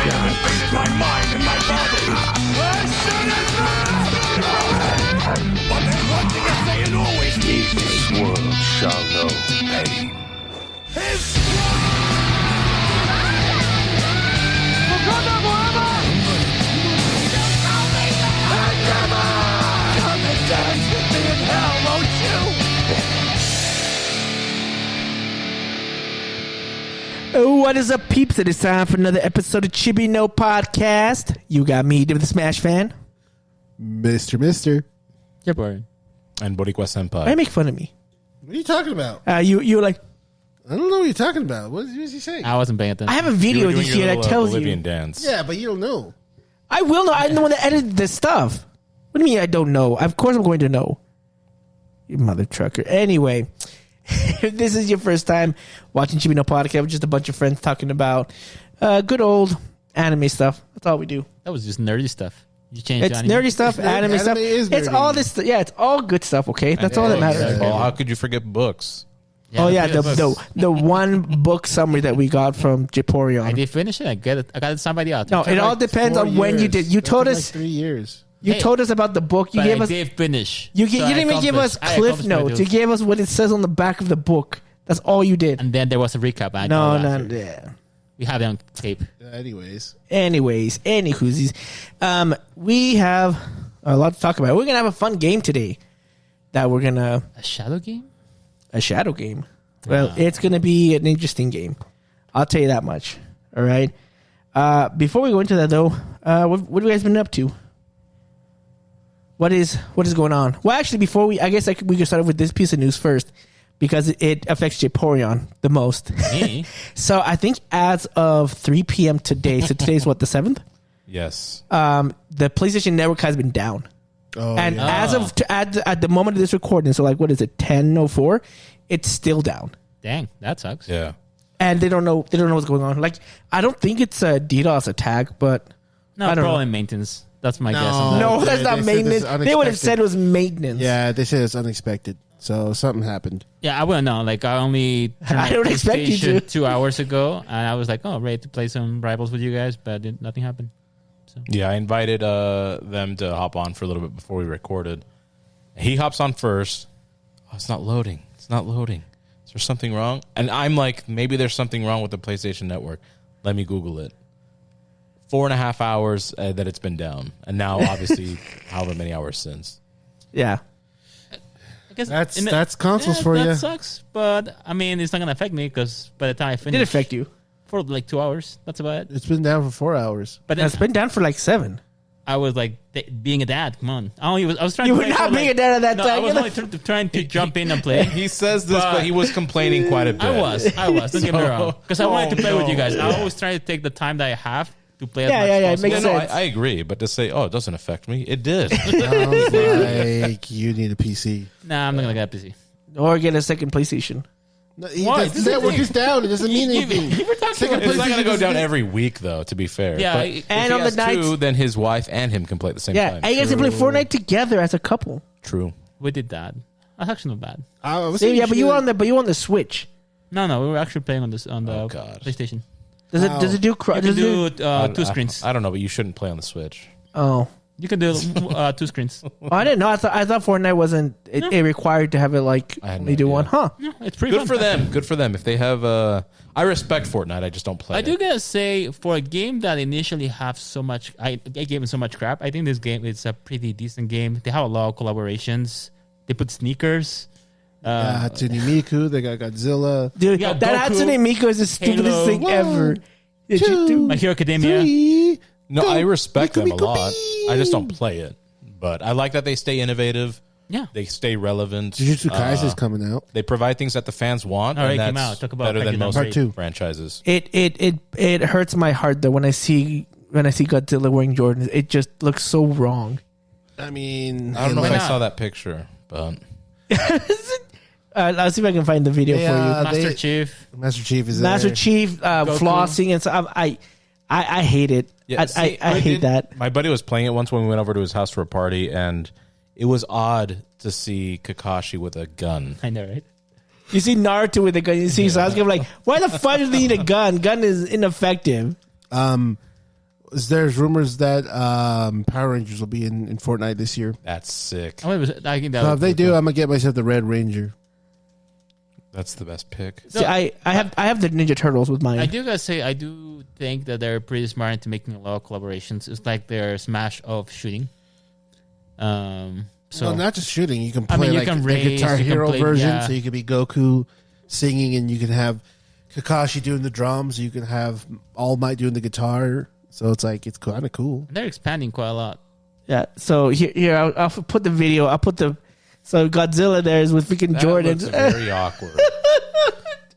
invaded my mind and my body. But there's one thing I say and always keep. This world shall know pain. His come and dance with me in hell, won't you? Oh, what is up, peeps? It is time for another episode of Chibi No Podcast. You got me, David the Smash Fan. Mister. Yeah, boy. And Boricua Senpai. Why you make fun of me? What are you talking about? You were like, I don't know what you're talking about. What is he saying? I wasn't paying attention. I have a video of this shit that tells Bolivian you. dance. Yeah, but you don't know. I will know. I'm the one that edited this stuff. What do you mean I don't know? Of course I'm going to know. You mother trucker. Anyway, if this is your first time watching Chibi No Podcast, with just a bunch of friends talking about good old anime stuff. That's all we do. That was just nerdy stuff. You changed It's anime. nerdy stuff, anime stuff. It's all this. Yeah, it's all good stuff. Okay, that's all that matters. Well, how could you forget books? Yeah, Oh yeah, books. the one book summary that we got from Japorion. I did finish it. I got it signed by the author. No, it all depends on when you did. You told us. 3 years. You Hey, told us about the book. You but gave I us. did finish. You So didn't even give us I cliff accomplished my notes. You dues. gave us what it says on the back of the book. That's all you did. And then there was a recap. I No, told no, after. yeah. We have it on tape. Anyways. Anyways, any whoosies. We have a lot to talk about. We're gonna have a fun game today. That we're gonna A shadow game? a shadow game. Well, it's gonna be an interesting game. I'll tell you that much. All right. Before we go into that though, what have you guys been up to? What is going on? Well, actually, before we could start with this piece of news first because it affects Japorion the most. Me? So I think as of 3 p.m. today, so today's what, the 7th? Yes. The PlayStation Network has been down. Oh, And yeah. as of at the moment of this recording, so like what is it, 10:04? It's still down. Dang, that sucks. Yeah. And they don't know what's going on. Like I don't think it's a DDoS attack, but No, I don't probably know. maintenance. That's my guess No. on that. No, that's they not said maintenance. this is They would have unexpected. said it was maintenance. Yeah, they said it's unexpected. So something happened. Yeah, I wouldn't know. Like, I only turned I my don't expect you PlayStation to. 2 hours ago, and I was like, oh, ready to play some Rivals with you guys, but nothing happened. Yeah, I invited them to hop on for a little bit before we recorded. He hops on first. Oh, it's not loading. It's not loading. Is there something wrong? And I'm like, maybe there's something wrong with the PlayStation Network. Let me Google it. 4.5 hours that it's been down. And now, obviously, however many hours since. Yeah. I guess That's consoles for that you. sucks, but I mean, it's not gonna affect me because by the time I It finish, did affect you. for like 2 hours. That's about it. It's been down for 4 hours. But then It's been down for like 7. I was like being a dad. Come on, I was trying. You to were play not for, being like, a dad at that no, time. I was You only trying to jump in and play. He says this, but he was complaining quite a bit. I was. Don't get me wrong, because I wanted to play with you guys. no. I always try to take the time that I have to play as Yeah, much yeah, as it possible. makes No, sense. I agree. But to say, oh, it doesn't affect me, it did. Sounds like you need a PC. Nah, I'm not gonna get busy. Or get a second PlayStation. No, Why? the network is down. It doesn't mean anything. You were talking Second about It's not going to go PlayStation down is- every week, though, to be fair. Yeah, But and if on he the has nights- two, then his wife and him can play at the same Yeah, time. and you guys can play Fortnite together as a couple. True. we did that. That's actually not bad. I was See, thinking yeah, but you should- were on the Switch. No, we were actually playing on the Oh, God. PlayStation. Does Wow. it do You can do two I- screens. I don't know, but you shouldn't play on the Switch. Oh. You can do 2 screens. Oh, I didn't know. I thought Fortnite wasn't it required to have it like I had no only do idea. one. Huh? No, it's pretty Good fun. for them. Good for them. If they have, I respect Fortnite. I just don't play. I do it. gotta say, for a game that initially have so much, I gave it so much crap. I think this game is a pretty decent game. They have a lot of collaborations. They put sneakers. Hatsune Miku. They got Godzilla. Dude, Yeah, that Goku, Hatsune Miku is the stupidest Halo. thing ever. Did you two, do? My Hero Academia. 3. No, I respect them a Miku, lot. I just don't play it. But I like that they stay innovative. Yeah. They stay relevant. Jujutsu Kaisen's coming out. They provide things that the fans want, Already and came that's out. Talk about better than Pokemon most Part 2. franchises. It hurts my heart though when I see Godzilla wearing Jordans. It just looks so wrong. I mean, I don't know if Why I not? saw that picture, but I'll see if I can find the video for Yeah, Master Chief. Master Chief is you. Master there. Chief flossing and stuff. I hate it. Yeah, I hate that. My buddy was playing it once when we went over to his house for a party, and it was odd to see Kakashi with a gun. I know, right? You see Naruto with a gun. You see Sasuke. I'm like, why the fuck does he need a gun? Gun is ineffective. there's rumors that Power Rangers will be in Fortnite this year. That's sick. I think that So if they do, I'm gonna get myself the Red Ranger. That's the best pick. See, I have the Ninja Turtles with mine. I do gotta say, I do think that they're pretty smart into making a lot of collaborations. It's like their smash of shooting. So Well, not just shooting. You can play you like can the race, Guitar you can Hero play- version, yeah. so you could be Goku singing, and you can have Kakashi doing the drums. You can have All Might doing the guitar. So it's like it's kind of cool. they're expanding quite a lot. Yeah. So here I'll put the video. I'll put the Godzilla there is with freaking That Jordan. looks very awkward.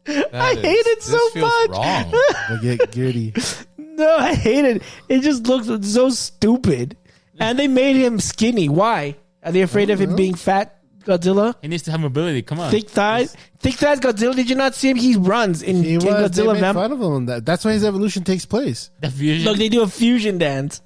I hate it so this feels much. wrong. I get giddy. No, I hate it. It just looks so stupid. And they made him skinny. Why? Are they afraid of him being fat, Godzilla? He needs to have mobility. Come on. Thick thighs Godzilla. Did you not see him? He runs in He was. They Godzilla. made fun of him on that. That's why his evolution takes place. The fusion. Look, they do a fusion dance.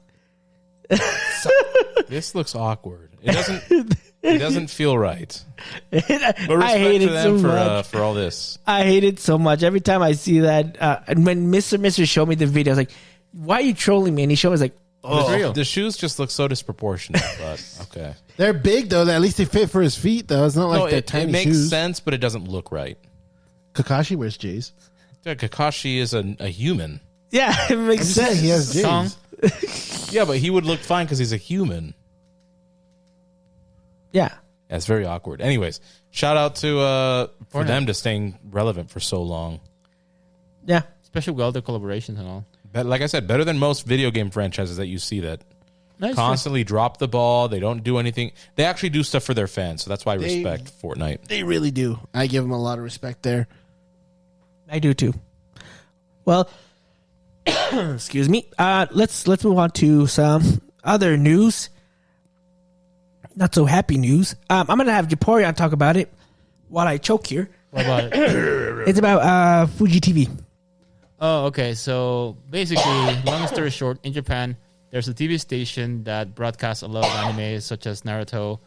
This looks awkward. It doesn't feel right. But respect I hate to it them so much. for all this. I hate it so much. Every time I see that, and when Mr. showed me the video, I was like, "Why are you trolling me?" And he showed me, I was like, It's real. The shoes just look so disproportionate. But okay, They're big though. At least they fit for his feet though. It's not like no, they're it tiny makes shoes. sense, but it doesn't look right. Kakashi wears J's. Yeah, Kakashi is a human. "Yeah, it makes I'm just saying sense." he has J's. Song. Yeah, but he would look fine because he's a human. Yeah. Yeah, it's very awkward. Anyways, shout out to for them to staying relevant for so long. Yeah. Especially with all the collaborations and all. But like I said, better than most video game franchises that you see that Nice. constantly drop the ball. They don't do anything. They actually do stuff for their fans. So that's why I respect Fortnite. They really do. I give them a lot of respect there. I do too. Well, excuse me. Let's move on to some other news. Not so happy news. I'm gonna have Japorian talk about it while I choke here. What about it? It's about Fuji TV. Oh, okay. So basically, long story short, in Japan, there's a TV station that broadcasts a lot of anime, such as Naruto,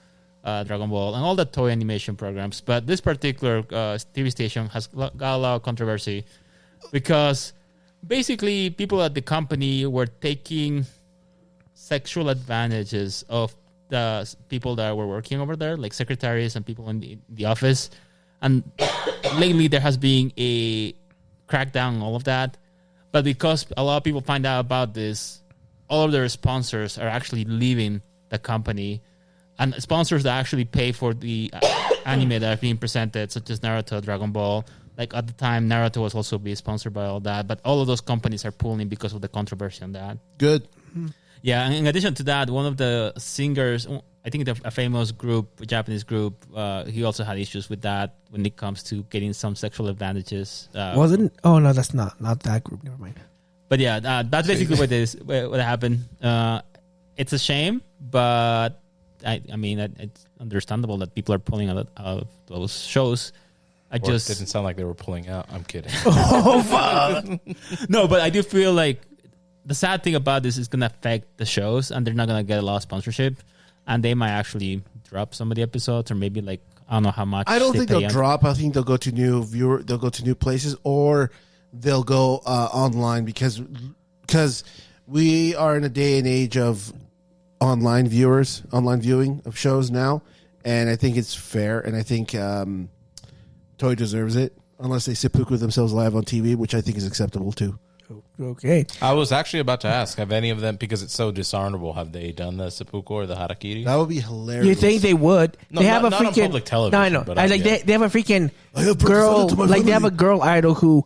Dragon Ball, and all the toy animation programs. But this particular TV station has got a lot of controversy because basically people at the company were taking sexual advantages of the people that were working over there, like secretaries and people in the office. And lately there has been a crackdown on all of that. But because a lot of people find out about this, all of their sponsors are actually leaving the company. And sponsors that actually pay for the anime that are being presented, such as Naruto, Dragon Ball. Like at the time, Naruto was also being sponsored by all that. But all of those companies are pulling because of the controversy on that. Good. Yeah, and in addition to that, one of the singers, I think a famous group, a Japanese group, he also had issues with that when it comes to getting some sexual advantages. Wasn't? Oh no, that's not that group. Never mind. But yeah, that's basically what happened. It's a shame, but I mean, it's understandable that people are pulling out of those shows. It didn't sound like they were pulling out. I'm kidding. No, but I do feel like the sad thing about this is going to affect the shows, and they're not going to get a lot of sponsorship, and they might actually drop some of the episodes, or maybe like I don't know how much. I don't think pay they'll drop. I think they'll go to they'll go to new places, or they'll go online because we are in a day and age of online viewing of shows now, and I think it's fair, and I think Toei deserves it, unless they seppuku themselves live on TV, which I think is acceptable too. Okay. I was actually about to ask, have any of them, because it's so dishonorable, have they done the seppuku or the harakiri? That would be hilarious. You think they would? No, they have not a on freaking public television, No, I know. but I like yeah. they have a freaking I have girl. represented to my Like they have a family. girl idol who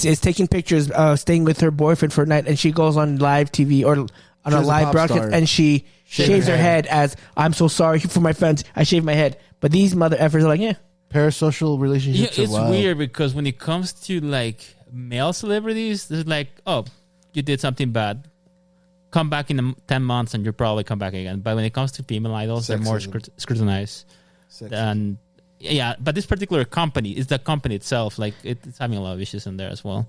is taking pictures, staying with her boyfriend for a night, and she goes on live TV or on a She's a live pop broadcast, star. and she shaves her head as "I'm so sorry for my fans. I shaved my head." But these mother effers are like, yeah. Parasocial Yeah, relationships it's are wild. weird because when it comes to like male celebrities, it's like, oh, you did something bad. Come back in 10 months and you'll probably come back again. But when it comes to female idols, they're more Sexism. scrutinized. And yeah, but this particular company is the company itself. Like it's having a lot of issues in there as well.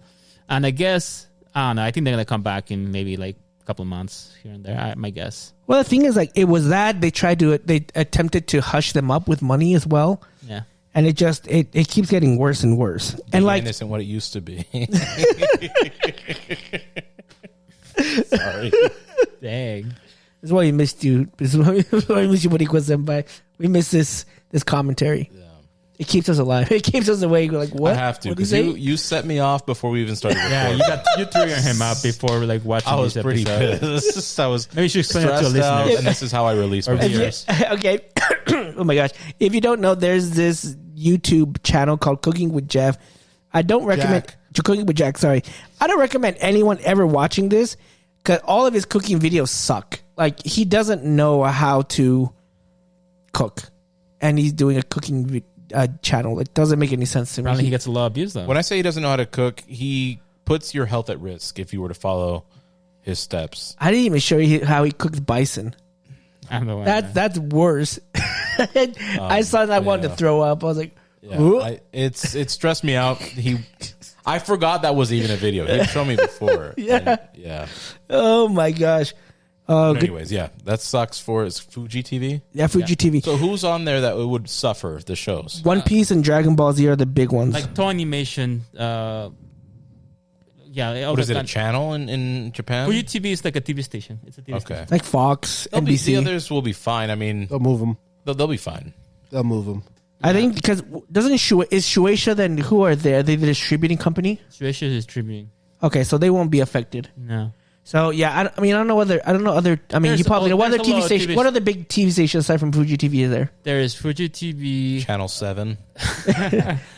And I guess I don't know. I think they're gonna come back in maybe like a couple of months here and there. My guess. Well, the thing is, like, it was that they attempted to hush them up with money as well, Yeah. and it just it keeps getting worse and worse. And like, isn't what it used to be. Sorry. Dang. That's why we missed you. This is why we missed you, Boricuas Senpai. We miss this commentary. Yeah. It keeps us alive. It keeps us awake. We're like, what? I have to What because did he say? you set me off before we even started Yeah, recording. you triggered him up before like watching. I was this pretty episode. pissed. I was Maybe you should explain it to a stressed out, listener. and this is how I release my Or viewers. fears. Okay. Oh my gosh. If you don't know, there's this YouTube channel called Cooking with Jeff. I don't recommend Cooking with Jack. Sorry, I don't recommend anyone ever watching this because all of his cooking videos suck. Like he doesn't know how to cook, and he's doing a cooking channel. It doesn't make any sense to me. Apparently, he gets a lot of views though. When I say he doesn't know how to cook, he puts your health at risk if you were to follow his steps. I didn't even show you how he cooks bison. I'm the one. That's worse. I saw that I wanted to yeah. throw up. I was like, Yeah, "Ooh." it stressed me out. I forgot that was even a video. He had shown me before. Yeah. And, yeah. Oh my gosh. But anyways, yeah, that sucks for is Fuji TV. Yeah, Fuji TV. So who's on there that would suffer the shows? One Piece and Dragon Ball Z are the big ones. like Toy Animation. Yeah. What is it? A channel in Japan? Fuji TV is like a TV station. It's a TV Okay. station. like Fox, The NBC. others will be fine. I mean, They'll move them. they'll be fine. They'll move them. I think because is Shueisha then who are they? Are they the distributing company? Shueisha is distributing. Okay, so they won't be affected. No. So yeah, I mean I don't know other. I mean There's you probably know what other there's a TV lot of station. TV What other big TV stations aside from Fuji TV is there? There is Fuji TV. Channel 7.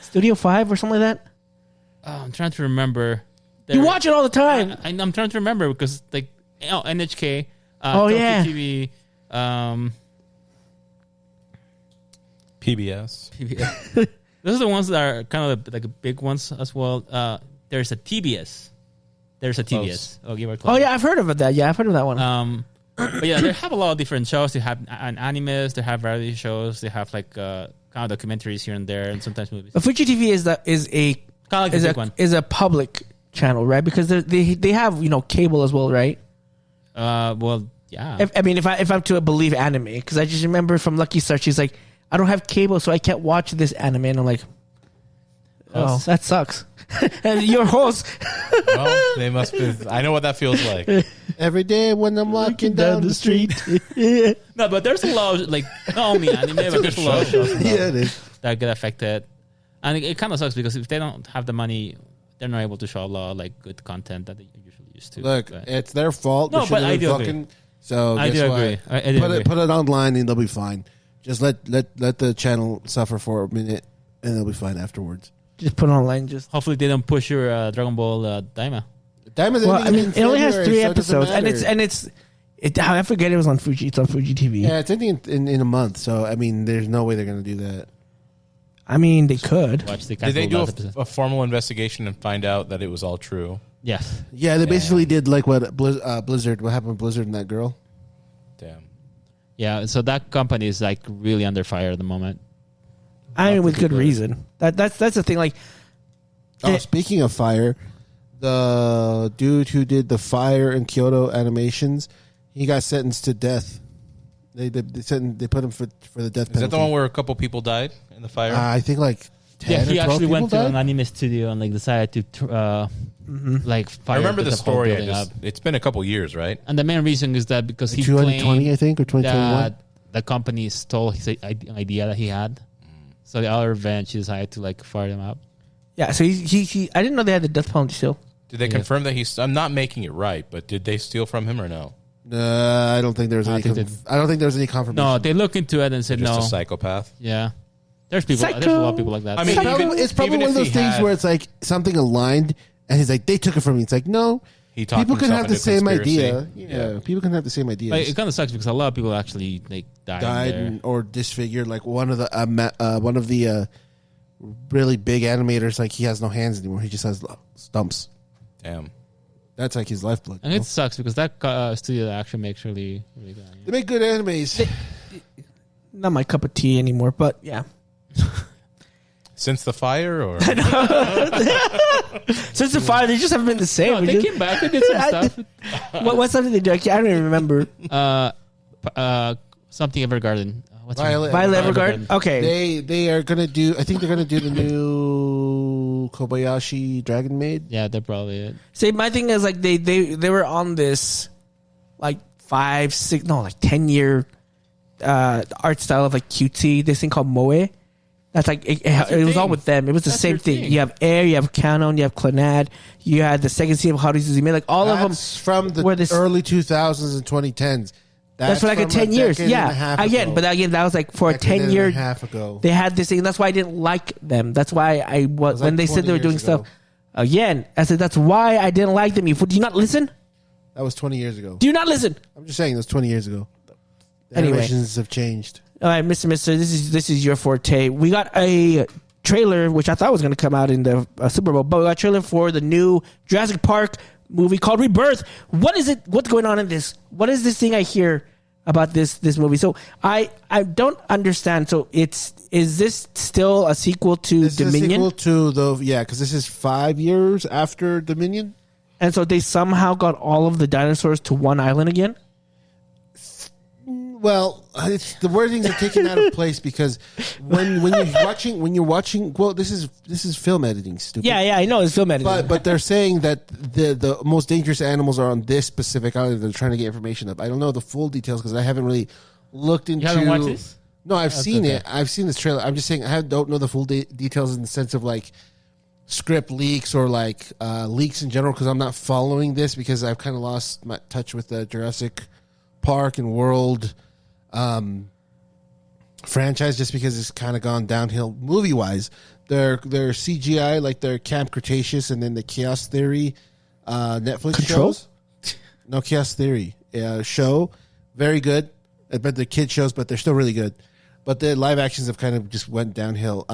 Studio 5 or something like that. Oh, I'm trying to remember. You watch it all the time. I'm trying to remember because like NHK. Oh, Tokyo yeah. TV. PBS. PBS. Those are the ones that are kind of like big ones as well. There's a TBS. There's a TBS. Oh, give it a close. Oh yeah, I've heard of that. Yeah, I've heard of that one. But yeah, they have a lot of different shows. They have an animes. They have variety shows. They have like kind of documentaries here and there, and sometimes movies. But Fuji TV is a Kind of like a big one. is a public channel, right? Because they have cable as well, right? Well, yeah. If I'm to believe anime, because I just remember from Lucky Star, she's like, I don't have cable, so I can't watch this anime, and I'm like, oh, that sucks. And your host, Well, they must be. I know what that feels like. Every day when I'm walking down the street. No, but there's a lot of like not only anime, but there's a lot of shows Yeah, it is. that get affected, and it kind of sucks because if they don't have the money, they're not able to show a lot of like good content that they usually used to. Look, But- it's their fault. No, They but should've I been do agree. So I guess do what? agree. I do agree. Put it online and they'll be fine. Just let the channel suffer for a minute and they'll be fine afterwards. just put it online. Just Hopefully, they don't push your Dragon Ball Daima. Diamond's well, ending in it only has February, 3 so it doesn't episodes, and matter. I forget it was on Fuji. It's on Fuji TV. Yeah, it's ending in a month. So I mean, there's no way they're gonna do that. I mean, they could. Watch the Did they do last episode. a formal investigation and find out that it was all true? Yes. Yeah, they basically did like what Blizzard. What happened with Blizzard and that girl? Damn. Yeah. So that company is like really under fire at the moment. I mean, with good reason. That's the thing. Like, Oh, speaking of fire, the dude who did the fire in Kyoto animations, he got sentenced to death. They put him for the death penalty. Is that the one where a couple people died in the fire? I think like 10 Yeah, he or 12 actually went people to an died? anime studio and like decided to like fire. I remember the whole story. building up. It's been a couple years, right? And the main reason is that because he 2020, claimed I think, or 2021. that the company stole his idea that he had. So the other revenge, he decided to like fire them up. yeah. So he I didn't know they had the death penalty still. Did they confirm that he's? I'm not making it right, but did they steal from him or no? I don't think there was I any. think I don't think there was any confirmation. No, they looked into it and said Just no. a psychopath. Yeah, there's people. There's a Psycho. lot of people like that. I mean, It's probably even one of if those he things had- where it's like something aligned, and he's like, they took it from me. It's like, no, He talked people can himself have the into same conspiracy. idea. Yeah, people can have the same ideas. But it kind of sucks because a lot of people actually like died. Died or disfigured. Like one of the really big animators, like he has no hands anymore. He just has stumps. Damn. That's like his lifeblood. And it sucks because that studio actually makes really good. Anime. They make good animes. Not my cup of tea anymore. But yeah. Since the fire, or Since the fire, they just haven't been the same. No, We they just- came back. They did some stuff. what stuff did they do? I don't even remember. Something Evergarden. What's her Violet name? Violet Evergarden. Evergarden. Okay. They are gonna do. I think they're gonna do the new Miyu Kobayashi Dragon Maid. Yeah, they're probably it. See, my thing is like they were on this like 10 year art style of like cutesy. This thing called moe. That's like it was all with them. It was the same thing. You have Air, you have Canon, you have Clannad, you had the second season of Haru Suzume. Like all of them from the early 2000s and 2010s. That's for like a 10 years. Yeah. Again, that was like for a 10 year. Half ago. They had this thing. That's why I didn't like them. That's why when they said they were doing stuff. Again, I said that's why I didn't like them. Do you not listen? That was 20 years ago. Do you not listen? I'm just saying it was 20 years ago. The Anyway. animations have changed. All right, Mr. This is your forte. We got a trailer, which I thought was going to come out in the Super Bowl, but we got a trailer for the new Jurassic Park movie called Rebirth. What is it? What's going on in this? What is this thing I hear about this movie? So I don't understand. So is this still a sequel to Dominion? Is a sequel to because this is 5 years after Dominion. And so they somehow got all of the dinosaurs to one island again? Well, it's the wordings are taken out of place because when you're watching, well, this is film editing, stupid. Yeah, I know it's film editing. But they're saying that the most dangerous animals are on this specific island. They're trying to get information up. I don't know the full details because I haven't really looked into. You haven't watched this? No, I've seen it. I've seen this trailer. I'm just saying I don't know the full details in the sense of like script leaks or like leaks in general because I'm not following this because I've kind of lost my touch with the Jurassic Park and World franchise just because it's kind of gone downhill movie wise. Their CGI, like their Camp Cretaceous and then the Chaos Theory Netflix shows. No, Chaos Theory show, very good. But the kid shows, but they're still really good. But the live actions have kind of just went downhill.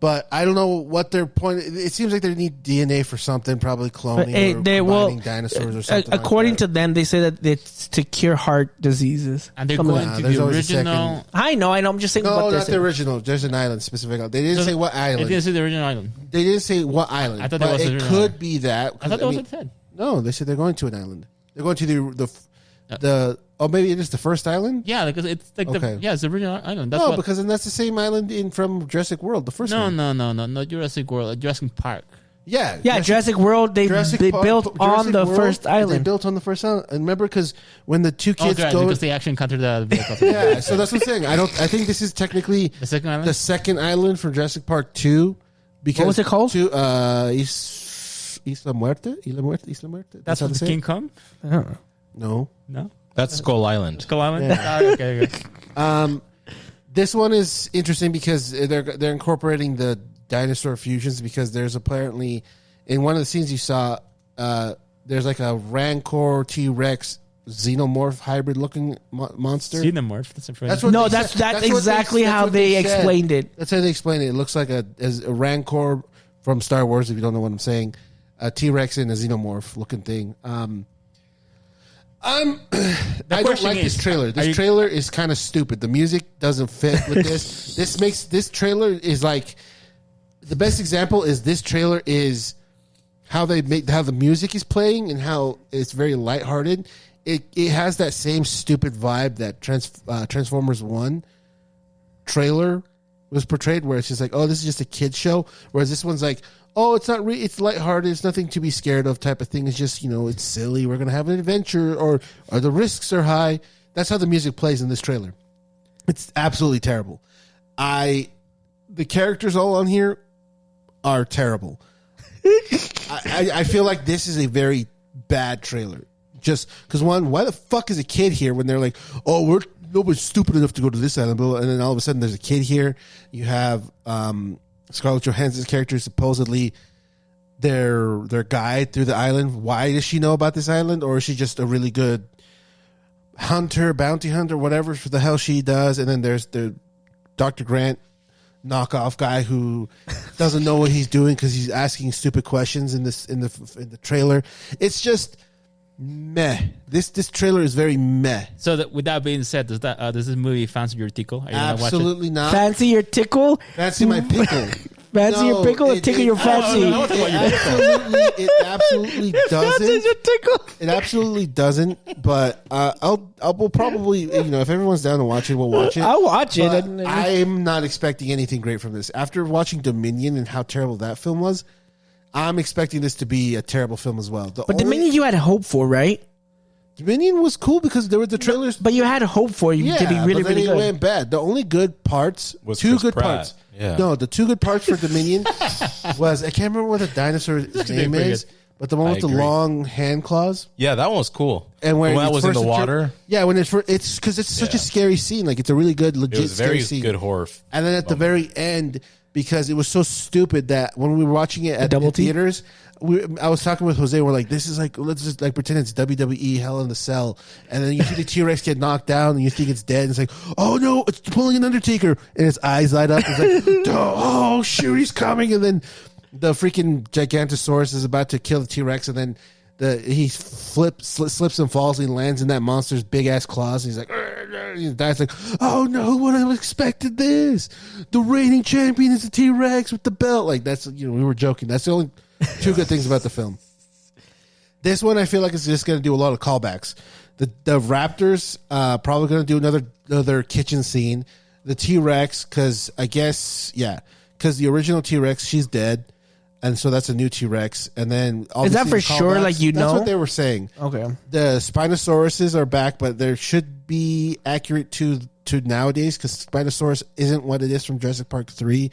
But I don't know what their point. It seems like they need DNA for something, probably cloning or combining dinosaurs or something. According like to them, they say that it's to cure heart diseases. And they're going to the original. I know. I'm just saying. No, not the original. There's an island specifically. They didn't say what island. They didn't say the original island. They didn't say what island. I thought but that was it the could island. be that. I thought that was what it said. No, they said they're going to an island. They're going to the. Oh, maybe it is the first island. Yeah, because it's like it's the original island. That's because then that's the same island from Jurassic World, the first one. No, not Jurassic World, Jurassic Park. Yeah, Jurassic World. They built on the first island. They built on the first island. And remember, because when the two kids go, because they actually encountered the vehicle. Yeah, so that's what I'm saying. I think this is technically the second island. The second island from Jurassic Park 2. Because what was it called? Isla Muerte. That's what King Kong. No. That's Skull Island. Skull Island. Okay. This one is interesting because they're incorporating the dinosaur fusions because there's apparently in one of the scenes you saw there's like a Rancor T-Rex xenomorph hybrid looking monster. Xenomorph. That's exactly how they explained it. That's how they explained it. It looks like a Rancor from Star Wars. If you don't know what I'm saying, a T-Rex and a xenomorph looking thing. I don't like this trailer. This trailer is kind of stupid. The music doesn't fit with this. This trailer is like the best example is this trailer is how the music is playing and how it's very lighthearted. It has that same stupid vibe that Transformers 1 trailer was portrayed, where it's just like, oh, this is just a kid's show. Whereas this one's like, oh, it's not. It's lighthearted. It's nothing to be scared of, type of thing. It's just it's silly. We're gonna have an adventure, or the risks are high. That's how the music plays in this trailer. It's absolutely terrible. The characters all on here are terrible. I feel like this is a very bad trailer. Just because why the fuck is a kid here when they're like, oh, nobody's stupid enough to go to this island, and then all of a sudden there's a kid here. You have Scarlett Johansson's character, supposedly their guide through the island. Why does she know about this island? Or is she just a really good bounty hunter, whatever the hell she does? And then there's the Dr. Grant knockoff guy who doesn't know what he's doing because he's asking stupid questions in the trailer. It's just meh. This trailer is very meh. So with that being said, does this movie fancy your tickle? Are you Absolutely watch it? not. Fancy your tickle? Fancy my pickle. Fancy your pickle or tickle your fancy? It absolutely doesn't. Your tickle. It absolutely doesn't. But we'll probably, if everyone's down to watch it, we'll watch it. I'll watch it. But I'm not expecting anything great from this. After watching Dominion and how terrible that film was, I'm expecting this to be a terrible film as well. But Dominion you had hope for, right? Dominion was cool because there were the trailers. But you had hope for it to be really, but then really it good. went bad. The only good parts Was two Chris good Pratt. parts. Yeah. No, the two good parts for Dominion was I can't remember what the dinosaur's name pretty is, but the one I with the agree. long hand claws. Yeah, that one was cool. And when that it's was in first the water. Yeah, when it's because it's such a Yeah. scary scene. Like it's a really good, It legit was scary very scene. good horror. And then at the very end, because it was so stupid that when we were watching it at double the T? theaters, I was talking with Jose. We're like, this is like, let's just like pretend it's WWE Hell in the Cell, and then you see the T-Rex get knocked down, and you think it's dead. And it's like, oh no, it's pulling an Undertaker, and his eyes light up. It's like, oh shoot, he's coming, and then the freaking Gigantosaurus is about to kill the T-Rex, and then he slips and falls, and he lands in that monster's big ass claws, and he's like, he dies. Like, oh no, who would have expected this? The reigning champion is the T-Rex with the belt. Like that's we were joking. That's the only two good things about the film. This one I feel like it's just going to do a lot of callbacks. The Raptors probably going to do another kitchen scene. The T-Rex because because the original T-Rex she's dead. And so that's a new T-Rex. And then Is that obviously for the sure? callbacks, Like, that's what they were saying. Okay. The Spinosauruses are back, but they should be accurate to nowadays because Spinosaurus isn't what it is from Jurassic Park 3.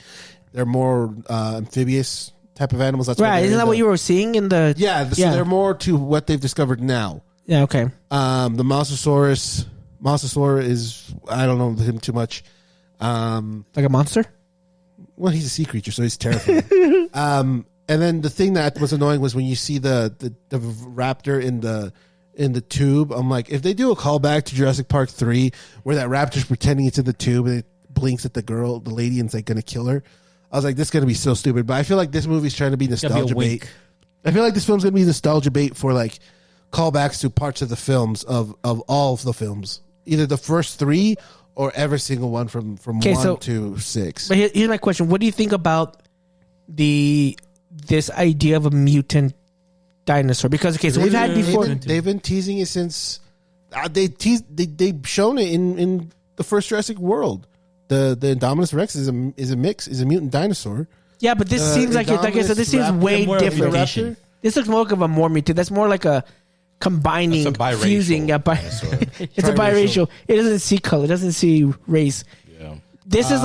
They're more amphibious type of animals. That's Right. Isn't that what you were seeing in the... Yeah, so they're more to what they've discovered now. Yeah, okay. The Mosasaur is, I don't know him too much. Like a monster? Well, he's a sea creature, so he's terrifying. And then the thing that was annoying was when you see the raptor in the tube. I'm like, if they do a callback to Jurassic Park 3, where that raptor's pretending it's in the tube and it blinks at the lady, and it's like going to kill her, I was like, this is going to be so stupid. But I feel like this movie's trying to be nostalgia bait. I feel like this film's going to be nostalgia bait for like callbacks to parts of the films of all of the films, either the first 3 or every single one from 1 to 6. But here's my question: what do you think about this idea of a mutant dinosaur? Because so we've had before. They've been teasing it since they've shown it in the first Jurassic World. The Indominus Rex is a mutant dinosaur. Yeah, but this seems like I said, this seems way different. This looks more like a more mutant. That's more like a combining, That's a biracial fusing. dinosaur. It's a biracial. It doesn't see color. It doesn't see race. Yeah. This is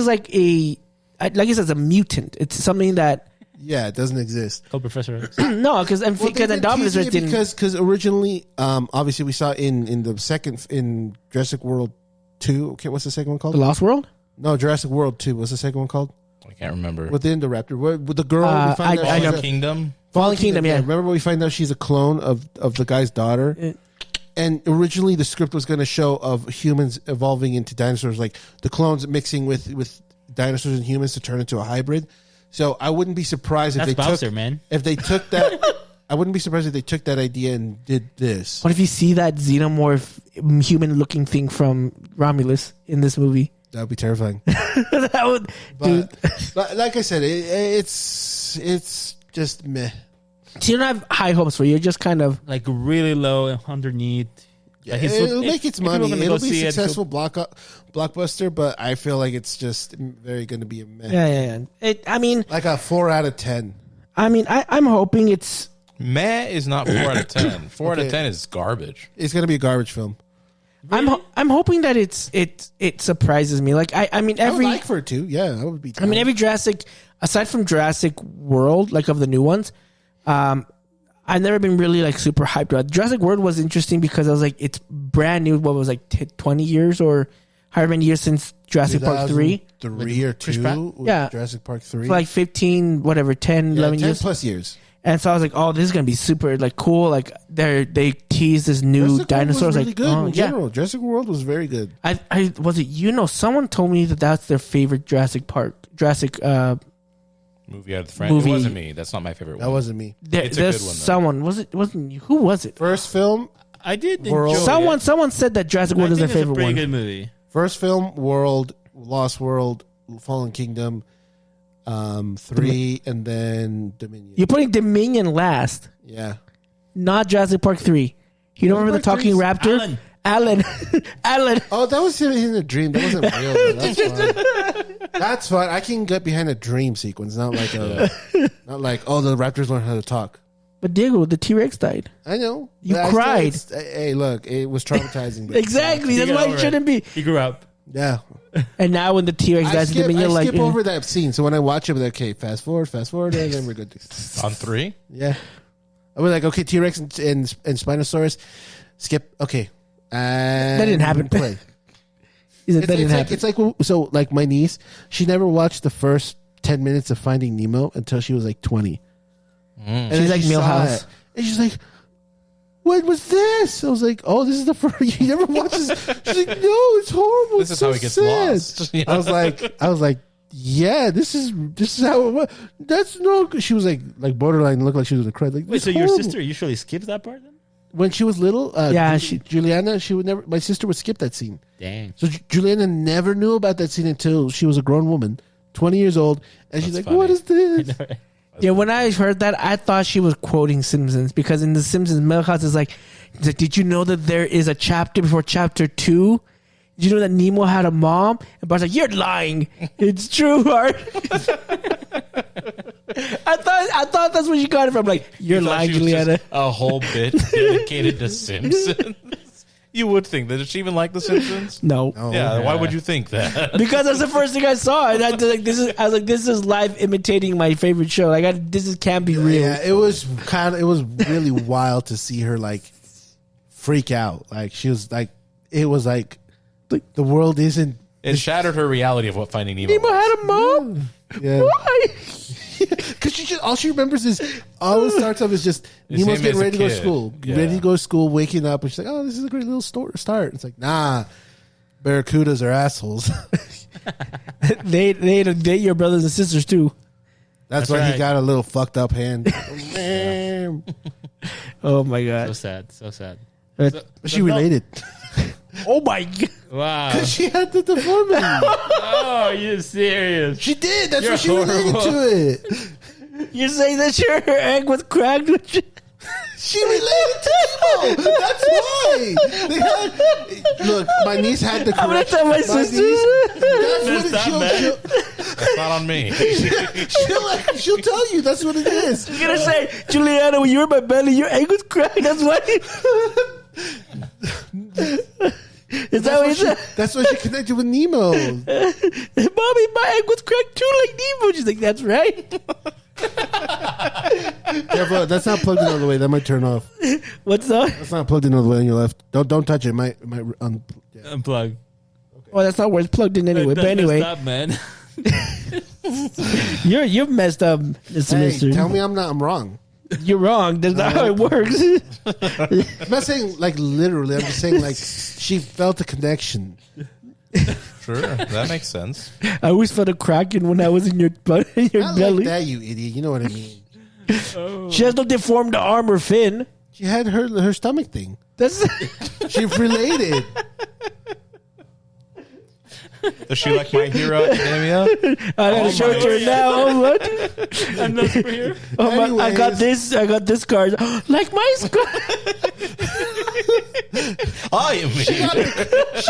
like a like I said, it's a mutant. It's something that Yeah, it doesn't exist. Called Professor X. no, because Indominus Rex didn't. Because originally, obviously, we saw in the second in Jurassic World 2. Okay, what's the second one called? The Lost World. No, Jurassic World 2. What's the second one called? I can't remember. With the Indoraptor. With the girl. We find out I she's know. a- Kingdom. Fallen Kingdom. Yeah. Remember we find out she's a clone of the guy's daughter? And originally the script was going to show of humans evolving into dinosaurs, like the clones mixing with dinosaurs and humans to turn into a hybrid. So I wouldn't be surprised if That's they Bowser, took man. if they took that. I wouldn't be surprised if they took that idea and did this. What if you see that xenomorph human-looking thing from Romulus in this movie? That would be terrifying. That would, dude. But like I said, it's just meh. So you don't have high hopes for it. You're just kind of Like really low underneath. Like It'll make its money. people are gonna It'll go be see a it, successful blockbuster, but I feel like it's just very going to be a meh. yeah. I mean, Like a 4 out of 10. I'm hoping it's. Meh is not 4 out of 10. 4 out of Okay. 10 is garbage. It's going to be a garbage film. I'm hoping that it surprises me. Like I mean I would every like for it to. Yeah, I would be. I mean every Jurassic, aside from Jurassic World, like of the new ones, I've never been really like super hyped about. Jurassic World was interesting because I was like, it's brand new. What was like 20 years or however many years since Jurassic Park 3? 3 or 2. with Yeah. Jurassic Park 3. For like 15, whatever, 10, 11 10 years. plus years. And so I was like, oh, this is gonna be super like cool. Like they teased this new Jurassic World dinosaur. was really Like, good oh, in yeah. general. Jurassic World was very good. I was it. Someone told me that's their favorite Jurassic Movie out of the franchise. Movie. It wasn't me. That's not my favorite That one. wasn't me. It's a There's good one, though. someone wasn't you? Who was it? First film, I did World. enjoy Someone said that Jurassic it. World I is their think it's a favorite pretty one. good movie. World, Lost World, Fallen Kingdom. 3, and then Dominion. You're putting Dominion last, Yeah. not Jurassic Park 3. You don't remember the Park talking 3's raptor? Alan. Alan. Oh, that was him in a dream. That wasn't real. Though. That's fine. That's fine. I can get behind a dream sequence, not like the raptors learn how to talk. But Diego, the T-Rex died. I know. You But cried. Hey, look, it was traumatizing. But Exactly. That's why it shouldn't be. He grew up. Yeah. And now when the T-Rex I dies, skip, Dominion, I like, skip over that scene. So when I watch it, I'm like, okay, fast forward, and then we're good. On 3? Yeah. I was like, okay, T-Rex and Spinosaurus, skip. Okay. And That didn't happen. Play. that didn't happen. It's like, so like my niece, she never watched the first 10 minutes of Finding Nemo until she was like 20. And She's then like she saw Milhouse. it, and she's like, what was this? I was like, oh, this is the first. You never watched this? She's like, no, it's horrible. This It's is how so he gets sad. lost. Yeah. I was like, yeah, this is how it was. That's no. She was like borderline, looked like she was gonna cry. Like, Wait, this so your horrible. sister usually skips that part then? When she was little, Yeah, Juliana, she would never. My sister would skip that scene. Dang. So Juliana never knew about that scene until she was a grown woman, 20 years old, and she's like, That's "What funny. is this?" Yeah, when I heard that, I thought she was quoting Simpsons because in The Simpsons, Milhouse is like, did you know that there is a chapter before chapter 2? Did you know that Nemo had a mom? And Bart's like, you're lying. It's true, Bart. I thought that's where she got it from. Like, you're You thought lying, she was just Juliana. a whole bit dedicated to Simpsons. You would think that. Does she even like The Simpsons? No. Yeah, why would you think that? Because that's the first thing I saw. And I was like, this is live imitating my favorite show. Like, this can't be real. Yeah, it was really wild to see her like freak out. Like she was like, it was like the world isn't. It shattered her reality of what Finding Nemo Nemo was. had a mom? Yeah. Why? Because all she remembers is all it starts off is just It's Nemo's him getting as a ready to go to kid. school, Yeah. ready to go to school, waking up, and she's like, "Oh, this is a great little start." It's like, nah, barracudas are assholes. They date your brothers and sisters, too. That's why right. he got a little fucked up hand. Oh, my So God. sad. So sad. But she related. Oh, my God. Wow. She had the deformity. Oh, you serious? She did. That's You're why she related horrible. to it. You're saying that your egg was cracked? She related to Nemo. That's why. Look, my niece had the I'm gonna correction. tell my sisters. That's That's what not it, That's not on me. she'll tell you. That's what it is. You're going to say, Juliana, when you were in my belly, your egg was cracked. That's why. Is that what you said? That's why she connected with Nemo. Mommy, my egg was cracked too, like Nemo. She's like, that's right. Careful, that's not plugged in all the way. That might turn off. What's that? That's not plugged in all the way on your left. Don't touch it. Might Unplug. Well, that's not where it's plugged in anyway. But anyway, Stop, man. you're messed up, Mr. Hey, Mister. tell me I'm wrong. You're wrong. That's not how it works. I'm not saying like literally. I'm just saying like she felt a connection. Sure, that makes sense. I always felt a cracking when I was in your butt, in your Not belly. like that, you idiot. You know what I mean. She has no deformed arm or fin. She had her stomach thing. That's She related. Does she like My Hero Academia? I gotta show it to her now. Oh, what? I'm not superhero. Oh, I got Anyways. this. I got this card. Like my scar. I am me. She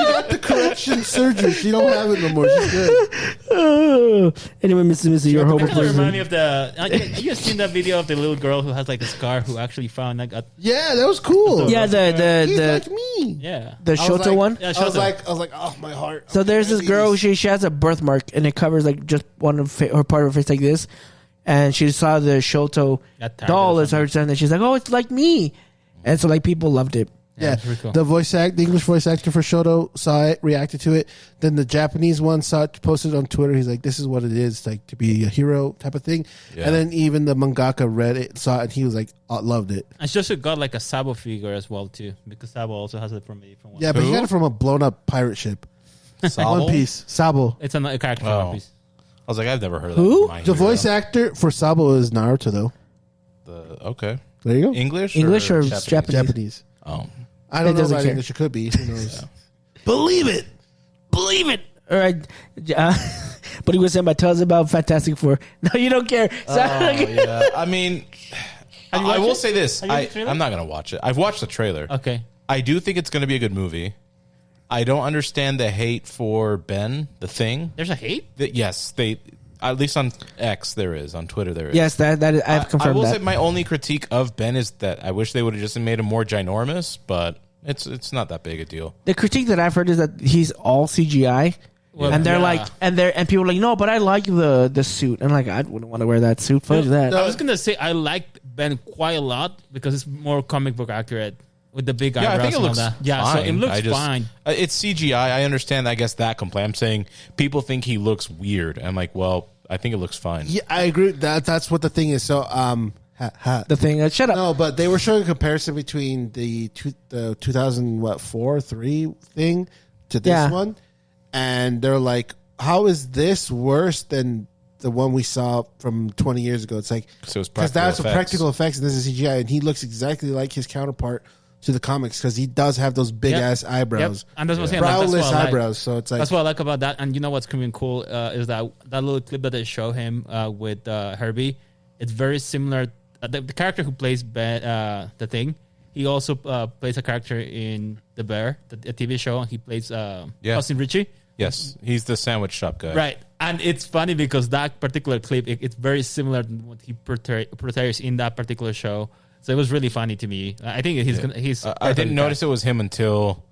got the correction surgery. She don't have it no more. She's good. Oh. Anyway, Mr. Missy, you're a horrible That remind me person. of the. You guys seen that video of the little girl who has like a scar who actually found like a Yeah, that was cool. Yeah, He's the like me. yeah. the I was Shoto like- one. Yeah, I was Shoto. like, oh my heart. So there's this girl. She has a birthmark, and it covers like just one of her part of her face like this. And she saw the Shoto Got tired doll or as her son, and she's like, "Oh, it's like me." And so like people loved it. Yeah, it's pretty cool. the English voice actor for Shoto saw it, reacted to it. Then the Japanese one saw it, posted it on Twitter. He's like, "This is what it is, like to be a hero type of thing." Yeah. And then even the mangaka read it, saw it, and he was like, loved it. And she also got like a Sabo figure as well too, because Sabo also has it from a different one. Yeah, but he Who? got it from a blown up pirate ship. Sabo? One Piece, Sabo. It's a character from Oh. One Piece. I was like, I've never heard of Who? that. My The Hero. voice actor for Sabo is Naruto, though. Okay. There you go. English English or Japanese? Japanese? Japanese. Oh. I don't It know doesn't about care. English. It could be. Who knows? Believe it. Believe it. All right. But he was saying, "Tell us about Fantastic Four." No, you don't care. Yeah, I mean, I will say this: Have you watched the trailer? I'm not gonna watch it. I've watched the trailer. Okay. I do think it's gonna be a good movie. I don't understand the hate for Ben, the Thing. There's a hate? Yes, they. At least on X, there is. On Twitter, there is. Yes, that I've confirmed. I will that. say my only critique of Ben is that I wish they would have just made him more ginormous, but it's not that big a deal. The critique that I've heard is that he's all CGI. Well, And they're yeah. like, and people are like, no, but I like the suit. And like, I wouldn't want to wear that suit. Fuck that. I was gonna say I like Ben quite a lot because it's more comic book accurate with the big Yeah, eyebrows I think it and all looks that. Yeah, so it fine. looks fine. It's CGI. I understand, I guess, that complaint. I'm saying people think he looks weird. I'm like, well, I think it looks fine. Yeah, I agree. That's what the thing is. So, The thing. Shut up. no, but they were showing a comparison between the 2004-3 thing to this Yeah. one, and they're like, "How is this worse than the one we saw from 20 years ago?" It's like So it's because practical that's effects. practical effects, and this is CGI, and he looks exactly like his counterpart to the comics because he does have those big Yep. ass eyebrows, Yep. And that's what I'm saying. Like, that's browless what I like. eyebrows. So it's like That's what I like about that. And you know what's really cool is that little clip that they show him with Herbie. It's very similar. The character who plays the Thing, he also plays a character in The Bear, the TV show. And he plays Austin Ritchie. Yes, he's the sandwich shop guy. Right. And it's funny because that particular clip, it's very similar to what he portrays in that particular show. So it was really funny to me. I think he's. I didn't notice it was him until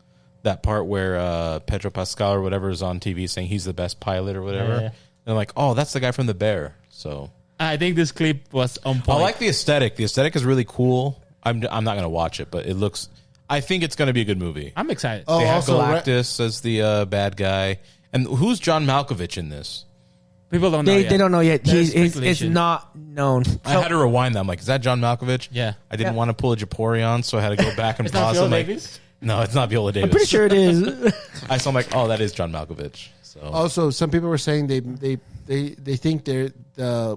that part where Pedro Pascal or whatever is on TV saying he's the best pilot or whatever. Yeah. And like, oh, that's the guy from The Bear. So I think this clip was on point. I like the aesthetic. The aesthetic is really cool. I'm not going to watch it, but it looks. I think it's going to be a good movie. I'm excited. Oh, They have also, Galactus as the bad guy, and who's John Malkovich in this? People don't know They yet. don't know yet. There's It's speculation. not known. I had to rewind that. I'm like, is that John Malkovich? Yeah. I didn't want to pull a Japorion, so I had to go back and It's not pause. Viola I'm like, Davis? no, it's not Viola Davis. I'm pretty sure it is. So I'm like, oh, that is John Malkovich. So Also, some people were saying they think they're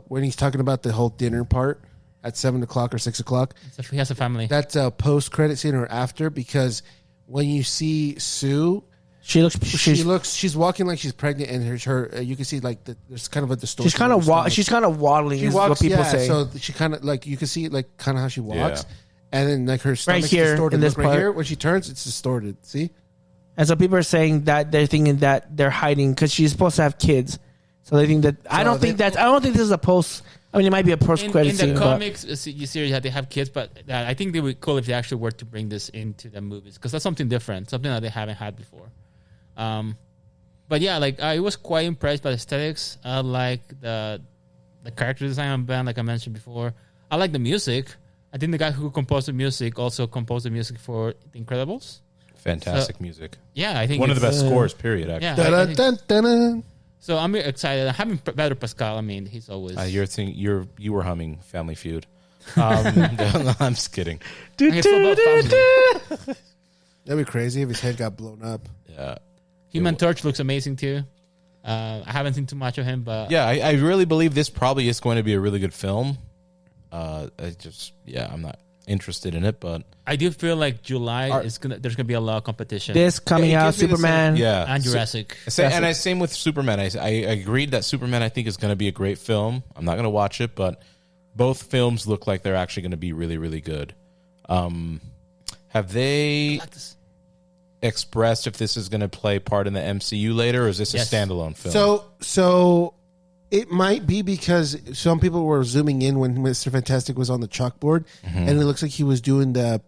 when he's talking about the whole dinner part at 7 o'clock or 6 o'clock. So he has a family. That's a post credit scene or after because when you see Sue, She looks. she's walking like she's pregnant and her you can see like there's kind of a distortion. She's kind of in her stomach. she's kind of waddling. She Is walks, what people yeah, say. So she kind of like you can see like kind of how she walks, Yeah. and then like her stomach's here, distorted. in this Look, right part. here when she turns, it's distorted. See. And so people are saying that they're thinking that they're hiding because she's supposed to have kids. So they think that I don't think this is a post. I mean, it might be a post credit in scene. the but comics you series that they have kids, but I think they would be cool if they actually were to bring this into the movies because that's something different, something that they haven't had before. But yeah, like I was quite impressed by the aesthetics. I like the character design on Ben, like I mentioned before. I like the music. I think the guy who composed the music also composed the music for The Incredibles. fantastic music. Yeah, I think One of it's, the best scores, period. Actually. Yeah, I think- Dun-dun-dun-dun. so I'm excited. Having Pedro Pascal, I mean, he's always. You were humming Family Feud. I'm just kidding. It's all about family. That'd be crazy if his head got blown up. Yeah. Human Torch looks amazing too. I haven't seen too much of him, but Yeah, I really believe this probably is going to be a really good film. I'm not interested in it, but I do feel like July is gonna. There's gonna be a lot of competition. this coming Yeah, it out, gives me the same- Superman. yeah, and Jurassic. Same with Superman. I agreed that Superman I think is going to be a great film. I'm not going to watch it, but both films look like they're actually going to be really, really good. Have they expressed if this is going to play part in the MCU later, or is this Yes. a standalone film? So it might be because some people were zooming in when Mr. Fantastic was on the chalkboard, and it looks like he was doing the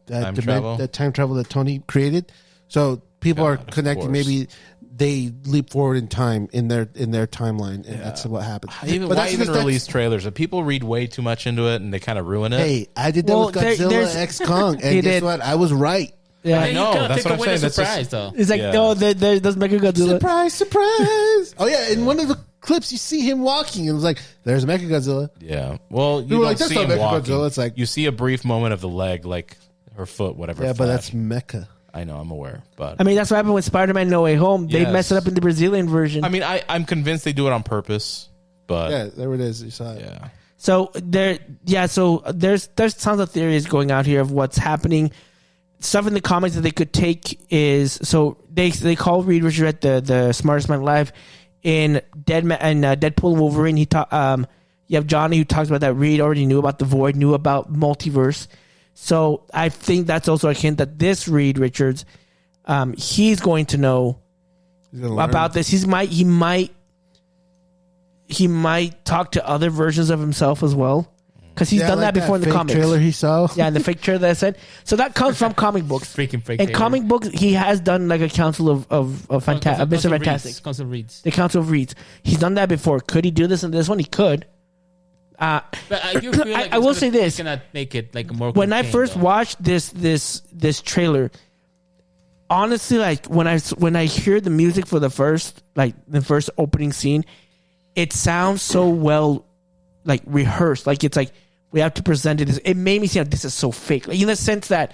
time travel that Tony created. So people are of connecting. course. Maybe they leap forward in time in their timeline, and that's what happens. Why But even that's because release trailers? People read way too much into it, and they kind of ruin it. Hey, I did that Well, with there- Godzilla there's- X Kong, He and guess did. what? I was right. Yeah. I know, know. that's what I'm saying. That's Surprise, just- though. It's like, Yeah. no, there does Mechagodzilla. Surprise, surprise! Oh yeah, in one of the clips, you see him walking, and it was like, "There's Mechagodzilla." Yeah. Well, you were don't like, "That's see not him Mechagodzilla." walking. It's like- you see a brief moment of the leg, like her foot, whatever. Yeah, but flash. that's Mecha. I know. I'm aware, but I mean, that's what happened with Spider-Man No Way Home. They Yes. messed it up in the Brazilian version. I mean, I'm convinced they do it on purpose, but Yeah, there it is. You saw it. yeah. So there's tons of theories going out here of what's happening. Stuff in the comics that they could take is so they call Reed Richards the smartest man alive. in Deadpool and Wolverine, you have Johnny who talks about that. Reed already knew about the Void, knew about multiverse. So I think that's also a hint that this Reed Richards, he's going to know about this. He might talk to other versions of himself as well, because he's done that before in the comics. Trailer he saw, and the fake trailer that I said. So that comes from comic books. Freaking fake. In trailer. comic books, he has done like a council of Mr. Fantastic. Council of Reeds. The Council of Reeds. He's done that before. Could he do this in this one? He could. But I do feel like I will say this: gonna make it like more. When I first watched this trailer, honestly, like when I hear the music for the first opening scene, it sounds so well, like rehearsed. Like it's like we have to present it. It made me feel like this is so fake, like, in the sense that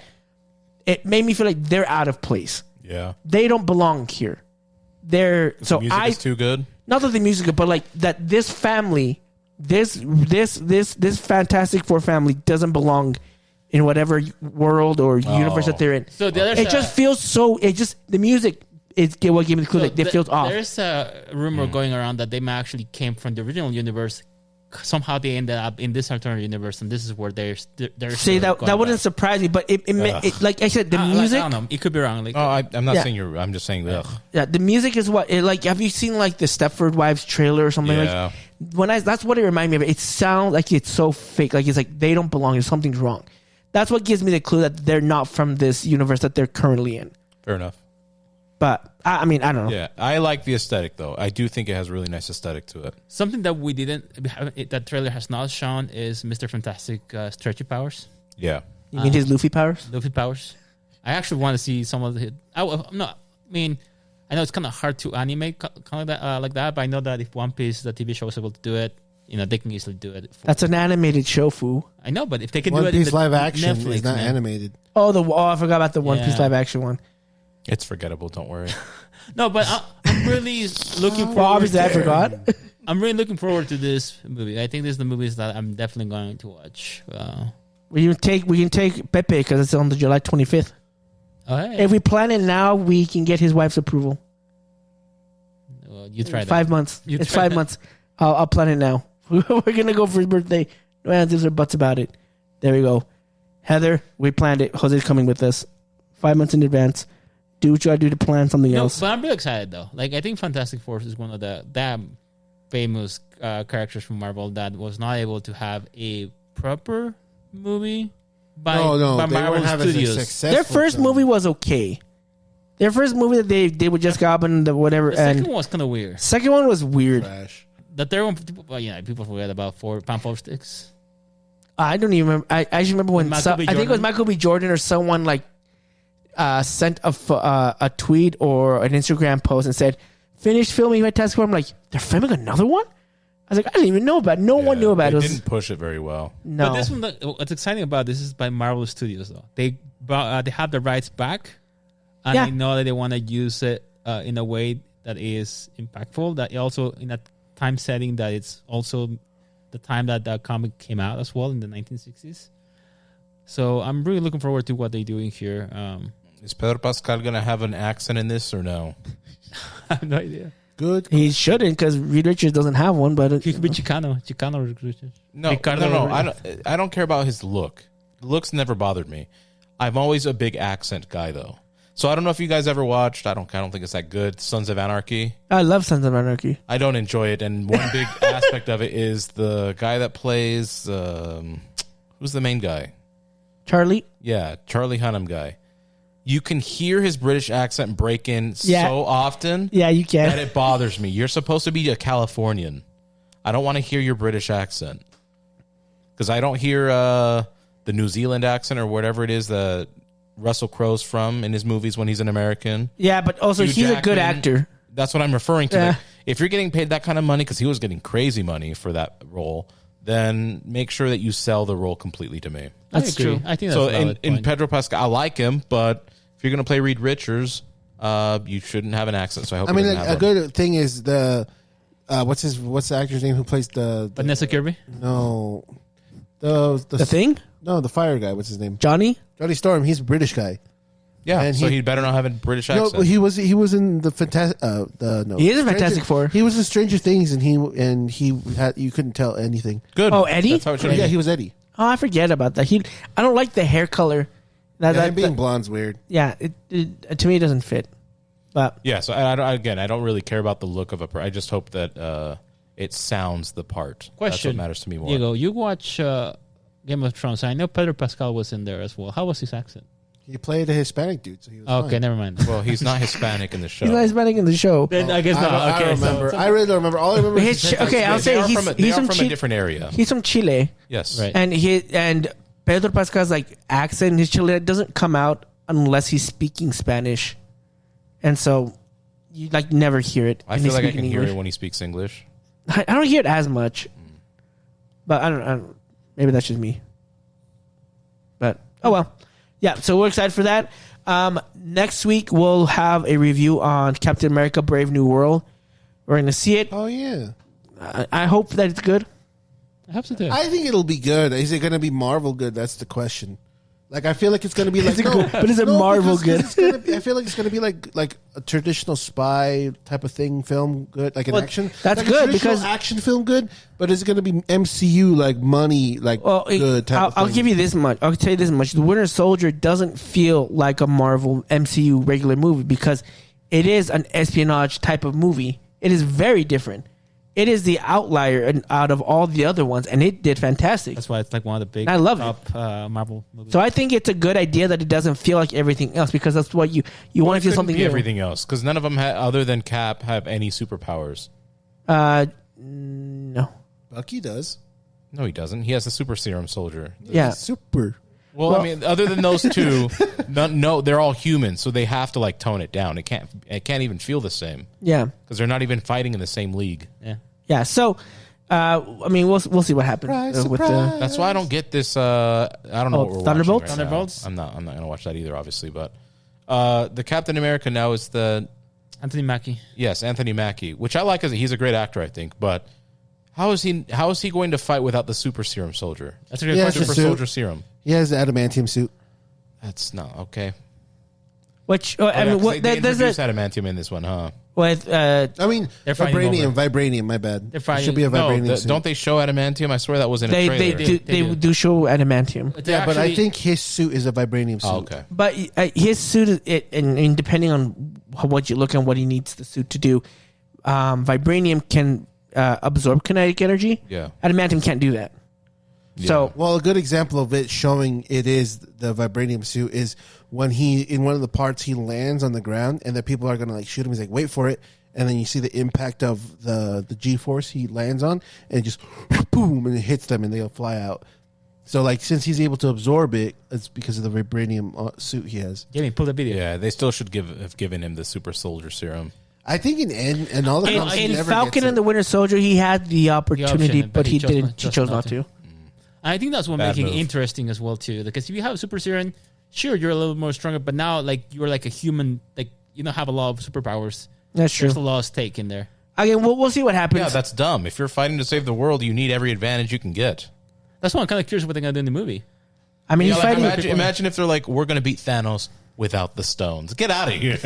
it made me feel like they're out of place. Yeah, they don't belong here. They're so the music is too good. Not that the music, but like that this family. This Fantastic Four family doesn't belong in whatever world or universe that they're in. So it just feels so. It just the music is what gave me the clue. Like it feels off. There's a rumor going around that they actually came from the original universe. Somehow they ended up in this alternate universe, and this is where they're. See that wouldn't surprise me, but it like I said, the music. I don't know. It could be wrong. Like, I'm not saying you're. I'm just saying ugh. Yeah, the music is what. Like, have you seen like the Stepford Wives trailer or something? Yeah. Like that's what it reminded me of. It sounds like it's so fake. Like it's like they don't belong. There's something's wrong. That's what gives me the clue that they're not from this universe that they're currently in. Fair enough. But I mean, I don't know. Yeah, I like the aesthetic though. I do think it has a really nice aesthetic to it. Something that we didn't, that trailer has not shown is Mr. Fantastic stretchy powers. Yeah. You mean his Luffy powers? Luffy powers. I actually want to see some of the. I mean, I know it's kind of hard to animate kind of like that, but I know that if One Piece, the TV show, is able to do it, they can easily do it. That's an animated show, fool. I know, but if they can One do it, Piece in the live action Netflix, is not man. animated. I forgot about the One Piece live action one. It's forgettable. Don't worry. No, but I'm really looking forward. Well, obviously, I forgot. I'm really looking forward to this movie. I think this is the movies that I'm definitely going to watch. We can take Pepe because it's on the July 25th. Oh, hey. If we plan it now, we can get his wife's approval. Well, you try that. 5 months. It's 5 months. I'll plan it now. We're gonna go for his birthday. No ands or buts about it. There we go. Heather, we planned it. Jose's coming with us. 5 months in advance. Do what you gotta do to plan something else. But I'm really excited though. Like I think Fantastic Four is one of the damn famous characters from Marvel that was not able to have a proper movie by Marvel Studios. Their first movie was okay. Their first movie that they would just go up and whatever. The second one was kind of weird. Second one was weird. Trash. The third one, people forget about Pamphor Sticks. I don't even remember. I actually remember when I think it was Michael B. Jordan or someone like sent a tweet or an Instagram post and said, "Finished filming Fantastic Four." I'm like, they're filming another one? I was like, I didn't even know about it. No one knew about it. They didn't push it very well. No. But this one, what's exciting about this is by Marvel Studios though. They have the rights back, and they know that they want to use it in a way that is impactful. That also in a time setting that it's also the time that the comic came out as well in the 1960s. So I'm really looking forward to what they're doing here. Is Pedro Pascal gonna have an accent in this or no? I have no idea. Good. He shouldn't because Reed Richards doesn't have one. But He could be Chicano Richards. No, Ricardo no. Rodriguez. I don't care about his look. Looks never bothered me. I'm always a big accent guy though. So I don't know if you guys ever watched. I don't think it's that good. Sons of Anarchy. I love Sons of Anarchy. I don't enjoy it, and one big aspect of it is the guy that plays. Who's the main guy? Charlie. Yeah, Charlie Hunnam guy. You can hear his British accent break in so often. Yeah, you can. That it bothers me. You're supposed to be a Californian. I don't want to hear your British accent because I don't hear the New Zealand accent or whatever it is that Russell Crowe's from in his movies when he's an American. Yeah, but also Hugh he's a good Jackman. actor. That's what I'm referring to. Yeah. Like, if you're getting paid that kind of money, because he was getting crazy money for that role, then make sure that you sell the role completely to me. That's true. I think that's So a valid in point. Pedro Pascal, I like him, but if you're going to play Reed Richards, you shouldn't have an accent. So I hope. I mean, he doesn't a have one. good thing is the what's the actor's name who plays the Vanessa Kirby? no The Thing? no the fire guy. What's his name? Johnny? Johnny Storm. He's a British guy. Yeah, And so he better not have a British accent. No, he was in the fantastic. No, He is in Fantastic Four. He was in Stranger Things, and he had you couldn't tell anything. Good. Oh, Eddie? That's how it should be. Yeah, he was Eddie. Oh, I forget about that. I don't like the hair color. Him being blonde's weird. Yeah, it to me it doesn't fit. But Yeah, so I don't really care about the look of a. I just hope that it sounds the part. That's Question. what matters to me more. Diego, you watch Game of Thrones. I know Pedro Pascal was in there as well. How was his accent? He played a Hispanic dude, so he was Okay, fine. never mind. Well, he's not Hispanic in the show. he's not Hispanic in the show. Then I guess I, not. don't- Okay, I remember. I really don't remember. All I remember. But is his, okay, I'll They say are he's from a Chile. different area. He's from Chile, Yes. Right. and Pedro Pascal's like accent, his Chile doesn't come out unless he's speaking Spanish, and so you like never hear it. I when feel he's like I speaking can hear English. it when he speaks English. I don't hear it as much, but I don't. Maybe that's just me. But oh well, yeah. So we're excited for that. Next week we'll have a review on Captain America: Brave New World. We're going to see it. Oh yeah. I hope that it's good. I hope so too. I think it'll be good. Is it going to be Marvel good? That's the question. Like I feel like it's going to be like, but is it Marvel good? It's gonna be, I feel like it's going to be like a traditional spy type of thing, film good, like an Well, action. that's like a good traditional because- action film good. But is it going to be MCU like money like good type I'll of thing? give you this much. I'll tell you this much. The Winter Soldier doesn't feel like a Marvel MCU regular movie because it is an espionage type of movie. It is very different. It is the outlier out of all the other ones, and it did fantastic. That's why it's like one of the big I love top Marvel movies. So I think it's a good idea that it doesn't feel like everything else because that's what you want to feel something be new. everything else because none of them other than Cap have any superpowers. No. Bucky does. No, he doesn't. He has a super serum soldier. Yeah. Super. Well, I mean, other than those two, no, they're all humans, so they have to like tone it down. It can't even feel the same Yeah. because they're not even fighting in the same league. Yeah. Yeah. So, I mean, we'll see what happens Surprise, with surprise. That's why I don't get this. I don't know Oh, what we're Thunderbolts? watching right Thunderbolts? now. I'm not gonna watch that either, obviously. But the Captain America now is Anthony Mackie. yes, Anthony Mackie, which I like as he's a great actor, I think. But how is he going to fight without the super serum soldier? That's a good Yeah, question. Super suit. soldier serum. He has the adamantium suit. That's not okay. which Oh, I yeah, mean, 'cause what they there's introduced a adamantium in this one, huh? with I mean, They're fighting vibranium. My bad. They're It fighting- should be a No, vibranium suit. don't they show adamantium? I swear that was in a they trailer. they do show adamantium. Yeah, but I Actually- think his suit is a vibranium suit. Oh, okay. But his suit, and depending on what you look at, what he needs the suit to do, vibranium can absorb kinetic energy. Yeah. Adamantium can't do that. So Well, a good example of it showing it is the vibranium suit is when he in one of the parts he lands on the ground and the people are gonna like shoot him. He's like, wait for it, and then you see the impact of the G force he lands on, and it just boom, and it hits them and they'll fly out. So like since he's able to absorb it, it's because of the vibranium suit he has. Jamie, pull the video. Yeah, they still should have given him the super soldier serum. I think in all the comics, he in never Falcon gets and the Winter Soldier, he had the opportunity, option, but he didn't. He chose not to. I think that's what Bad making it move. interesting as well too. Because if you have super serum, sure you're a little more stronger, but now like you're like a human, like you don't have a lot of superpowers. That's true. There's a lot of stake in there. Again, we'll see what happens. Yeah, that's dumb. If you're fighting to save the world, you need every advantage you can get. That's why I'm kind of curious what they're gonna do in the movie. I mean, Yeah, he's like, fighting. imagine if they're like, we're going to beat Thanos without the stones. Get out of here.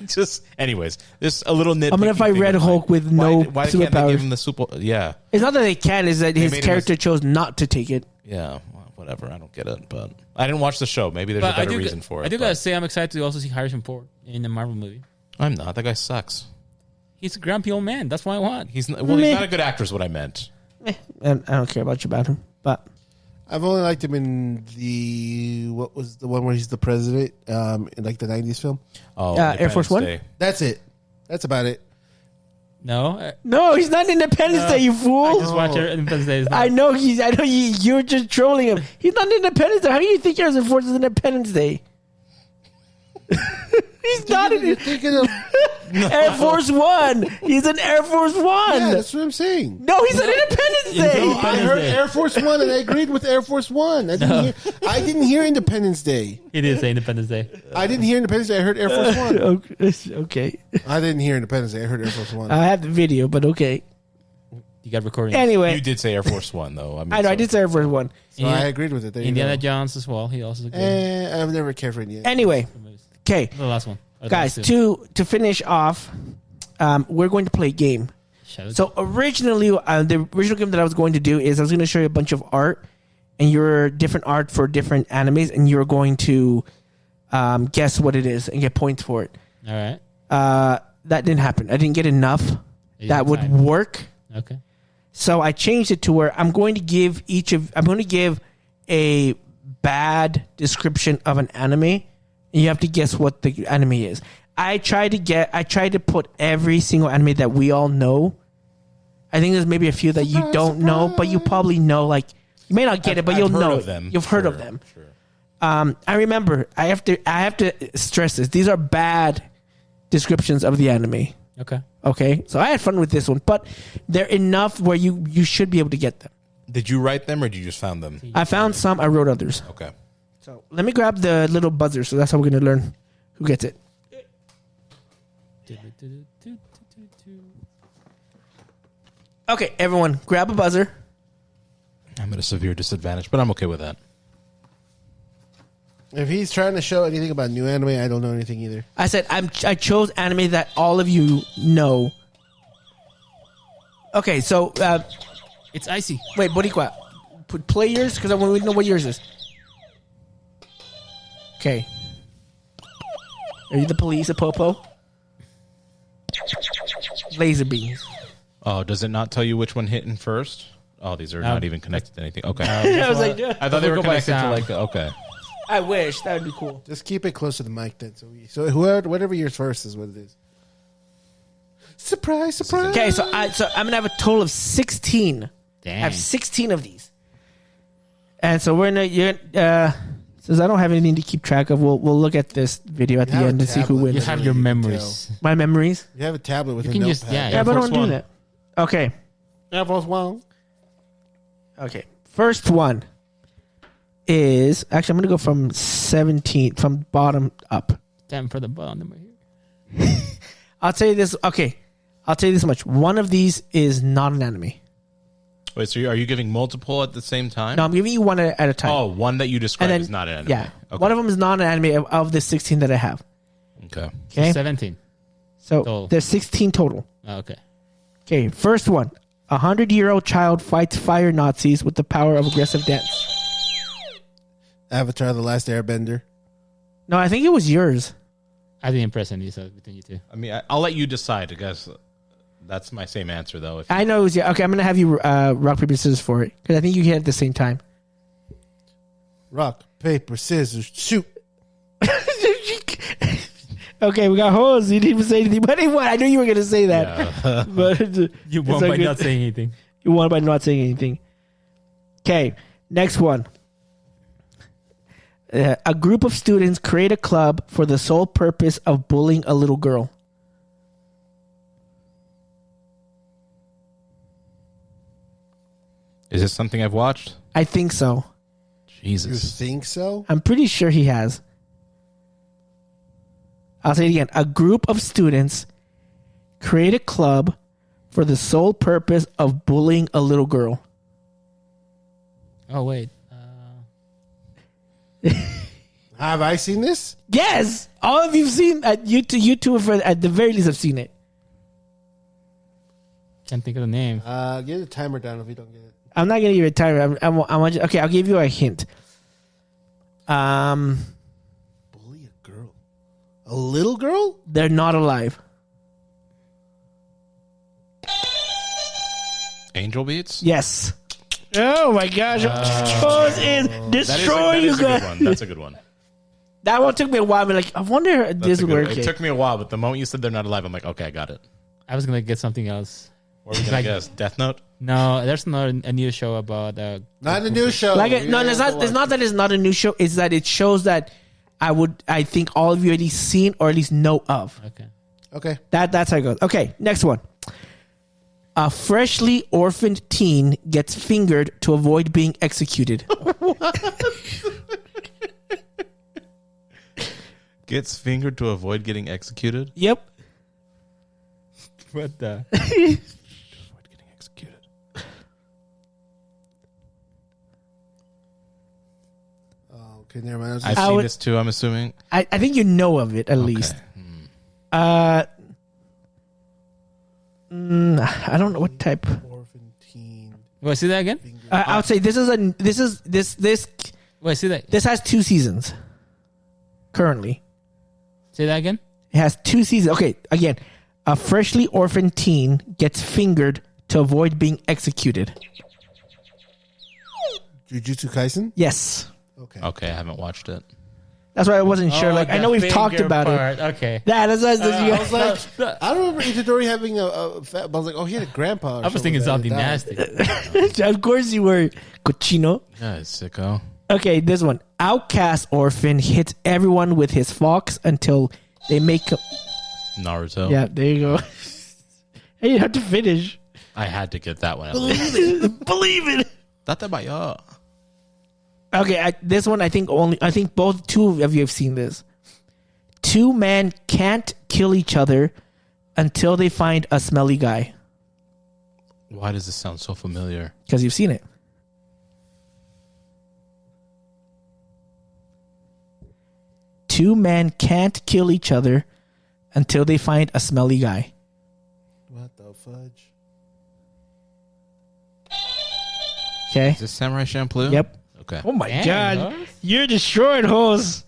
Just, anyways, this a little nitpicky. I'm gonna fight thing Red of mine. Hulk with no why can't they superpowers. give him the super? Yeah, It's not that they can; is that his made him character chose not to take it. yeah. Well, whatever. I don't get it, but I didn't watch the show. Maybe there's But a better reason for it. I do but gotta say I'm excited to also see Harrison Ford in the Marvel movie. I'm not. That guy sucks. He's a grumpy old man. That's what I want. He's not, Meh. he's not a good actor. Is what I meant. And I don't care much about him, but I've only liked him in what was the one where he's the president, in like the '90s film. Oh, Air Force Independence One? Day. That's it. That's about it. No, no, he's not Independence Day, you I fool. just watch Independence Day. I know you're just trolling him. He's not Independence Day. How do you think Harrison Ford is Independence Day? He's not in You're thinking of Air Force One. He's in Air Force One. yeah, that's what I'm saying. No, he's in Independence Day. No, I heard Day. Air Force One, and I agreed with Air Force One. I didn't hear Independence Day. It is Independence Day. I didn't hear Independence Day. I heard Air Force One. Okay. I didn't hear Independence Day. I heard Air Force One. I have the video, but okay. You got recording. Anyway, You did say Air Force One, though. I mean, I know I did say Air Force One. So I agreed with it. There you Indiana go. Jones as well. He also. I've never cared for Indiana. Anyway, okay, The last one. Or the guys, last two. to finish off, we're going to play a game. So originally, the original game that I was going to do is I was going to show you a bunch of art, and your different art for different animes, and you're going to guess what it is and get points for it. All right. That didn't happen. I didn't get enough that would work. Okay. So I changed it to where I'm going to give a bad description of an anime, and you have to guess what the anime is. I tried to put every single anime that we all know. I think there's maybe a few that you don't know, but you probably know. Like, you may not get it, but you'll know them. You've heard of them. Sure. I remember. I have to stress this. These are bad descriptions of the anime. Okay. So I had fun with this one, but they're enough where you should be able to get them. Did you write them or did you just found them? I found some. I wrote others. Okay. So let me grab the little buzzer. So that's how we're going to learn who gets it. Okay, everyone, grab a buzzer. I'm at a severe disadvantage, but I'm okay with that. If he's trying to show anything about new anime, I don't know anything either. I said I chose anime that all of you know. Okay, so It's icy. wait, Boricua, play yours because I want to know what yours is. Okay. Are you the police, a popo? Laser beams. Oh, does it not tell you which one hit in first? Oh, these are not even connected to anything. Okay. I was like, I thought they were Go by connected to sound. like the, okay. I wish that would be cool. Just keep it close to the mic then. So whoever, whatever yours first is what it is. Surprise, surprise. Okay, so I'm gonna have a total of 16. Damn. I have 16 of these, and so we're gonna. Since I don't have anything to keep track of, we'll look at this video at the have a end and see who tablet. wins. You have your memories. My memories. You have a tablet with You a can notepad. just yeah. Yeah, but I Force don't do One. that. Okay. Air Force One. Okay. First one is actually I'm gonna go from 17 from bottom up. Damn for the button number here. I'll tell you this. Okay, I'll tell you this much. One of these is not an anime. Wait, so are you giving multiple at the same time? No, I'm giving you one at a time. Oh, one that you described and then is not an anime. yeah, Okay. one of them is not an anime of the 16 that I have. Okay. Okay, 17. so total. there's 16 total. Oh, okay. Okay, first one. 100-year-old child fights fire Nazis with the power of aggressive dance. Avatar: The Last Airbender. No, I think it was yours. I didn't press any, so between you two. I mean, I'll let you decide. I guess that's my same answer, though. If I know it was yeah. Okay, I'm gonna have you rock paper scissors for it because I think you hit it at the same time. Rock, paper, scissors, shoot. Okay, we got holes. You didn't even say anything, but anyway, I knew you were gonna say that. Yeah. But You it's won by okay. not saying anything. You won by not saying anything. Okay, next one. A group of students create a club for the sole purpose of bullying a little girl. Is this something I've watched? I think so. You Jesus. think so? I'm pretty sure he has. I'll say it again. A group of students create a club for the sole purpose of bullying a little girl. Oh, wait. Have I seen this? Yes, all of you've seen. You two at the very least have seen it. Can't think of the name. Get the timer down if you don't get it. I'm not gonna give you a timer. Okay, I'll give you a hint. Bully a girl. A little girl? They're not alive. Angel Beats? Yes. Oh my gosh! Pause in destroy you a good guys. one. That's a good one. That one took me a while. I'm like, I wonder if That's this a would good work. one. It took me a while, but the moment you said they're not alive, I'm like, okay, I got it. I was going to get something else. What were we going to guess? Death Note? No, there's not a new show about... Not a new show. No, it's not. It's not that it's not a new show. It's that it shows that I think all of you at least seen or at least know of. Okay. Okay. That's how it goes. Okay, next one. A freshly orphaned teen gets fingered to avoid being executed. Gets fingered to avoid getting executed? Yep. What the... Avoid getting executed. Okay, never mind. I've I seen would- this too. I'm assuming. I think you know of it at least. I don't know what type. Orphan teen. Wait, say that again. I would say this Wait, say that. this has 2 seasons. Currently, Say that again. it has 2 seasons. Okay, again, a freshly orphaned teen gets fingered to avoid being executed. Jujutsu Kaisen? Yes, Okay, I haven't watched it. that's why I wasn't sure. Like I know we've talked about it. Okay. Yeah, that's I was like, I don't remember Itadori having a fat. But I was like, oh, he had a grandpa. or I was thinking something something that died. nasty. of course you were cochino. Yeah, it's sicko. Okay, this one. Outcast orphan hits everyone with his fox until they make. Naruto. Yeah, there you go. Hey, you have to finish. I had to get that one. At least. Believe it. Tatabaya. Okay, this one I think both 2 of you have seen this. 2 men can't kill each other until they find a smelly guy. Why does this sound so familiar? Because you've seen it. Two men can't kill each other until they find a smelly guy. What the fudge? Okay. Is this Samurai Champloo? Yep. Okay. Oh my Damn, god. Hose? You're destroyed, Hose.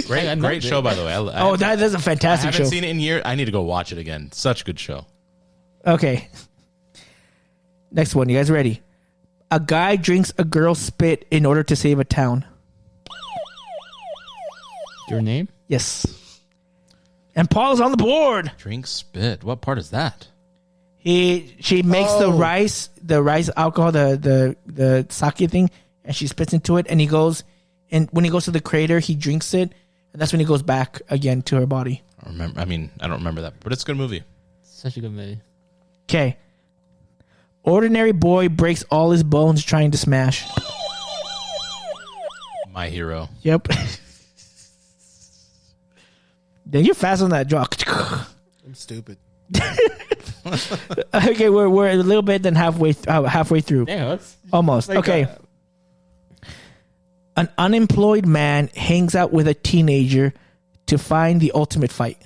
Great show, by the way. Oh, that's a I fantastic haven't show. seen it in years. I need to go watch it again. Such a good show. Okay. Next one. You guys ready? A guy drinks a girl's spit in order to save a town. Your name? Yes. And Paul is on the board. Drink spit. What part is that? She makes the rice alcohol, the sake thing, and she spits into it, and he goes, and when he goes to the crater, he drinks it, and that's when he goes back again to her body. I don't remember that, but it's a good movie. Such a good movie. Okay. Ordinary boy breaks all his bones trying to smash. My Hero. Yep. Then you're fast on that draw. I'm stupid. Okay, we're a little bit than halfway through. Damn, that's Almost. like Okay. An unemployed man hangs out with a teenager to find the ultimate fight.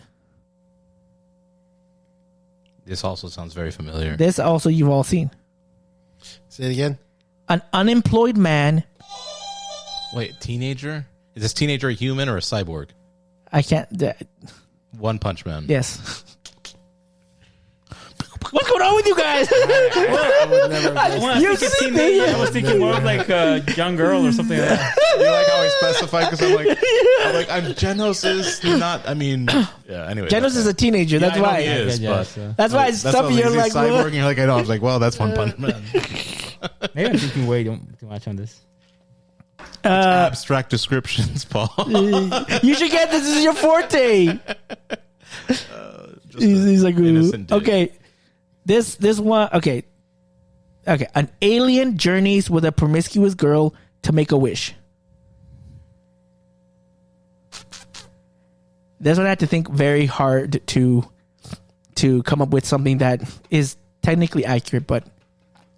This also sounds very familiar. This also you've all seen. Say it again. An unemployed man. Wait, teenager? Is this teenager a human or a cyborg? I can't. One Punch Man. Yes. What's going on with you guys? I would never have guessed. You're sleeping. I was thinking more of like a young girl or something like that. You like how I specified? Because I'm Genos is not. I mean, yeah. Anyway, Genos is a teenager. That's I know why. he is, Yeah, but so. That's why it's that's something what you're he's a like. cyborg, and you're like, I know. I was like, well, that's One Punch Man. Maybe I'm thinking way too much on this. Abstract descriptions, Paul. You should get this. This is your forte. He's like, innocent dig. okay. This one, okay. An alien journeys with a promiscuous girl to make a wish. This one I had to think very hard to come up with something that is technically accurate, but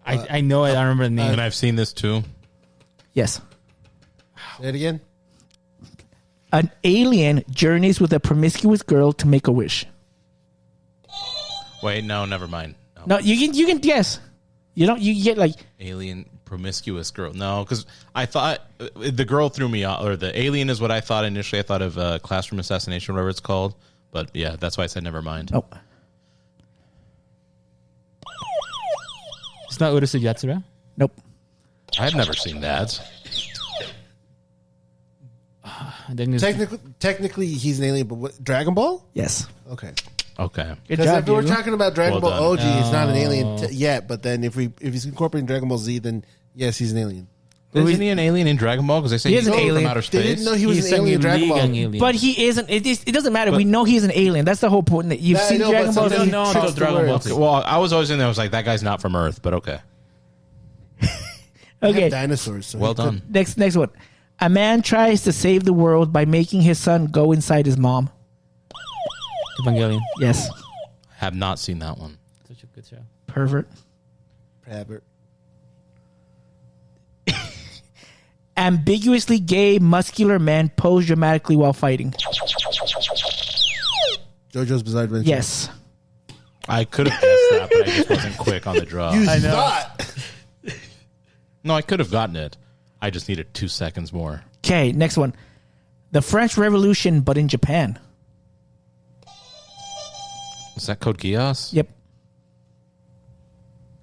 I know it. I don't remember the name. And I've seen this too. yes. Say it again. An alien journeys with a promiscuous girl to make a wish. Wait, no, never mind. No, you can guess. You get like Alien promiscuous girl. No, because I thought the girl threw me off, or the alien is what I thought initially. I thought of Classroom Assassination, whatever it's called. But yeah, that's why I said never mind. oh. It's not Urusei Yatsura. Nope. I've never seen that. I think it's- Technically, he's an alien, but what, Dragon Ball? Yes. Okay. Okay. Good Because job, if we're Diego. talking about Dragon Well Ball done. OG, he's not an alien yet. But then if he's incorporating Dragon Ball Z, then yes, he's an alien. Isn't he an alien in Dragon Ball? Because they say He is he's an alien. from outer They didn't space. know he was he's an alien in Dragon Ball. alien. But he isn't. It doesn't matter. We know he's an alien. That's the whole point. That you've Yeah, I seen know, Dragon but Ball. sometimes Z. No, tricks no, the Dragon Ball words. Z. Well, I was always in there. I was like, that guy's not from Earth, but okay. They have Okay. dinosaurs. So Well he could- done. Next one. A man tries to save the world by making his son go inside his mom. Evangelion. Yes. Have not seen that one. Such a good show. Pervert. Rabbit. ambiguously gay, muscular men pose dramatically while fighting? JoJo's Bizarre Adventure. Yes. I could have guessed that, but I just wasn't quick on the draw. You I know. thought. No, I could have gotten it. I just needed 2 seconds more. Okay, next one. The French Revolution, but in Japan. Was that Code Geass? Yep.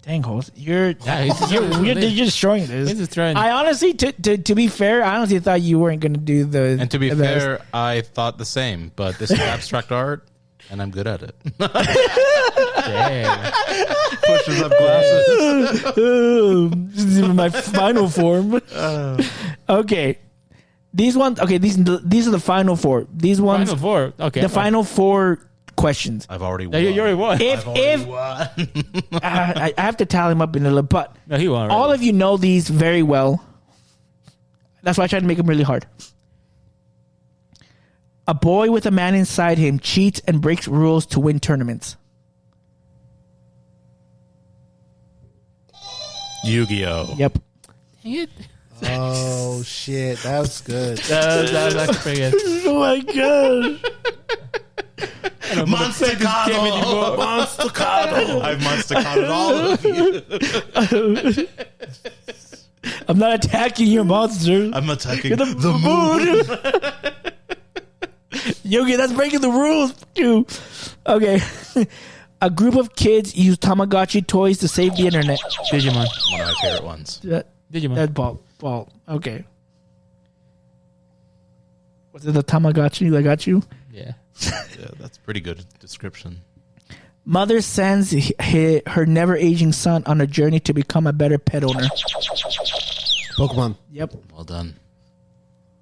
Dang, host, you're He's destroying this. He's destroying. I honestly, to be fair, I honestly thought you weren't going to do the. And to be the fair, I thought the same, but this is abstract art, and I'm good at it. Dang. Pushes up glasses. This is even my final form. Okay, these ones. Okay, these are the final four. These ones. Final four. Okay. The final four questions. I've already No, won. you already won. If I have to tally them up in a little, but No, he won. all already. of you know these very well. That's why I tried to make them really hard. A boy with a man inside him cheats and breaks rules to win tournaments. Yu-Gi-Oh! Yep. Dang it. Oh shit, that was good. That was actually pretty good. Oh my god. Monster-Cado! Monster-Cado! I've Monster-Cado'd all of you. I'm not attacking your monster. I'm attacking You're the moon. Yogi, that's breaking the rules, too. Okay. A group of kids use Tamagotchi toys to save the internet. Digimon. One of my favorite ones. Digimon. That's Paul. Okay. Was it the Tamagotchi that got you? Yeah. Yeah, that's a pretty good description. Mother sends her never-aging son on a journey to become a better pet owner. Pokemon. Yep. Well done.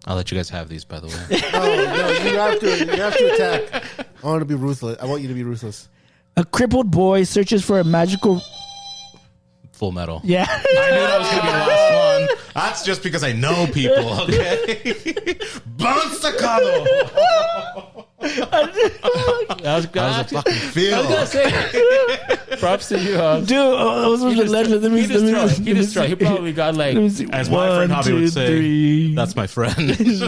I'll let you guys have these, by the way. No, you have to attack. I want to be ruthless. I want you to be ruthless. A crippled boy searches for a magical... Full Metal. Yeah. I knew that was going to be the last one. That's just because I know people, okay? Monster-Cado! That was good. How's it fucking feel? I was gonna say, props to you. Dude, I was supposed to let me... He destroyed. He probably got like. Let me He see. As my friend Hobby would say, 3. that's my friend.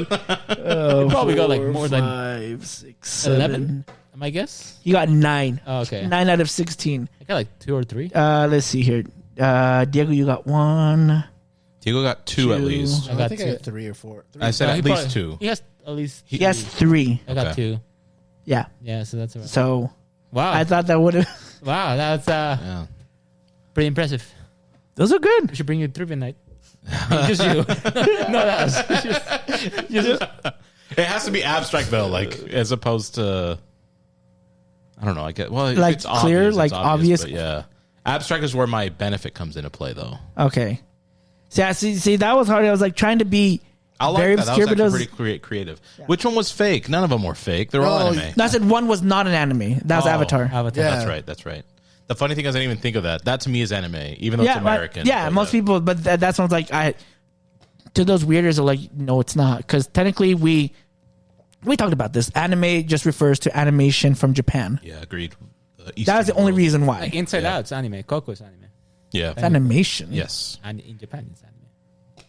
probably got like more than 5, 6, 7. 11. Am I guess? You got 9. Oh, okay. 9 out of 16. I got like 2 or 3. Let's see here. Diego, you got 1. Diego got 2 at least. I got think I 2. have 3 or 4. I said No, at he least probably- 2. He has at least. He has 3. I got Okay. 2. Yeah. Yeah, so that's right. So Wow. I thought that would have... Wow, that's Yeah. pretty impressive. Those are good. We should bring you trivia night. Just you. No, that's just It has to be abstract though, like as opposed to I don't know. I get well, if Like it's clear, obvious, like it's obvious. obvious? But yeah, abstract is where my benefit comes into play, though. Okay. See, that was hard. I was like trying to be I like very that. That obscure, was but it actually was... pretty Creative. Which one was fake? None of them were fake. They're all anime. No, I said one was not an anime. That was Oh. Avatar. Avatar. Yeah. That's right. That's right. The funny thing is, I didn't even think of that. That to me is anime, even though Yeah, it's American. yeah, But, most people, but that sounds like to those weirdos are like, no, it's not, because technically we talked about this. Anime just refers to animation from Japan. Yeah, agreed. That is the only reason why. Like Inside Yeah. Out, it's anime. Coco is anime. Yeah. It's animation. Yes. And in Japan, it's anime.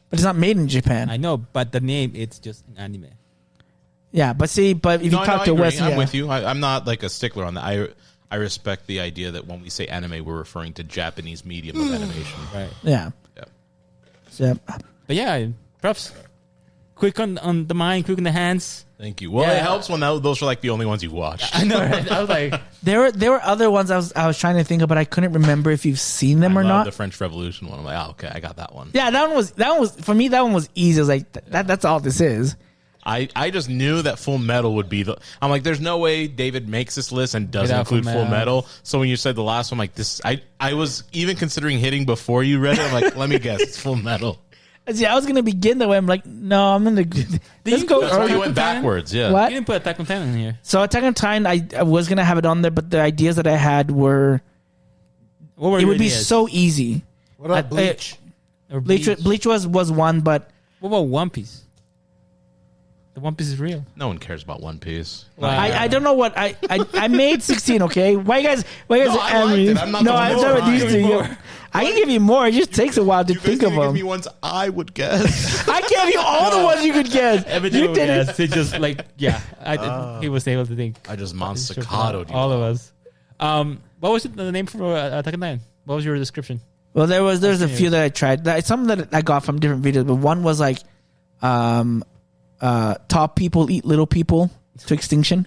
But it's not made in Japan. I know, but the name, it's just an anime. Yeah, but if No, you no, talk I to agree. West, I'm yeah. with you. I'm not like a stickler on that. I respect the idea that when we say anime, we're referring to Japanese medium of animation. Right. Yeah. Yeah. So, But yeah, props. Quick on the mind, quick on the hands. Thank you. Well, Yeah. it helps when those are like the only ones you watched. I know, right? I was like, there were other ones I was trying to think of, but I couldn't remember if you've seen them I or love not. the French Revolution one. I'm like, oh, okay, I got that one. Yeah, that one was for me. That one was easy. I was like, that's all this is. I just knew that Full Metal would be the. I'm like, there's no way David makes this list and doesn't Without include Full Full Metal. Metal. So when you said the last one, like this, I was even considering hitting before you read it. I'm like, let me guess, it's Full Metal. See, I was gonna begin that way. I'm like, no, I'm gonna let's go. That's why early. you went backwards. Yeah. What? you didn't put Attack on Titan in here. So Attack on Titan, I was gonna have it on there, but the ideas that I had were What were it your would be ideas? so easy. What about Bleach? Or Bleach was one, but What about One Piece? The One Piece is real. No one cares about One Piece. Wow. I don't know what I made 16. Okay, why you guys No, I liked it. I'm not no, the one I'm that's talking about these crying. two. I can give you more. It just takes a while to think of them. Give me ones I would guess. I gave you all the ones you could guess. Everything You we didn't. guessed, it just like he was able to think. I just monstacatoed you. All of us. What was the name for Attack on Titan? What was your description? Well, there's a few that I tried. Some that I got from different videos, but one was like, top people eat little people to extinction.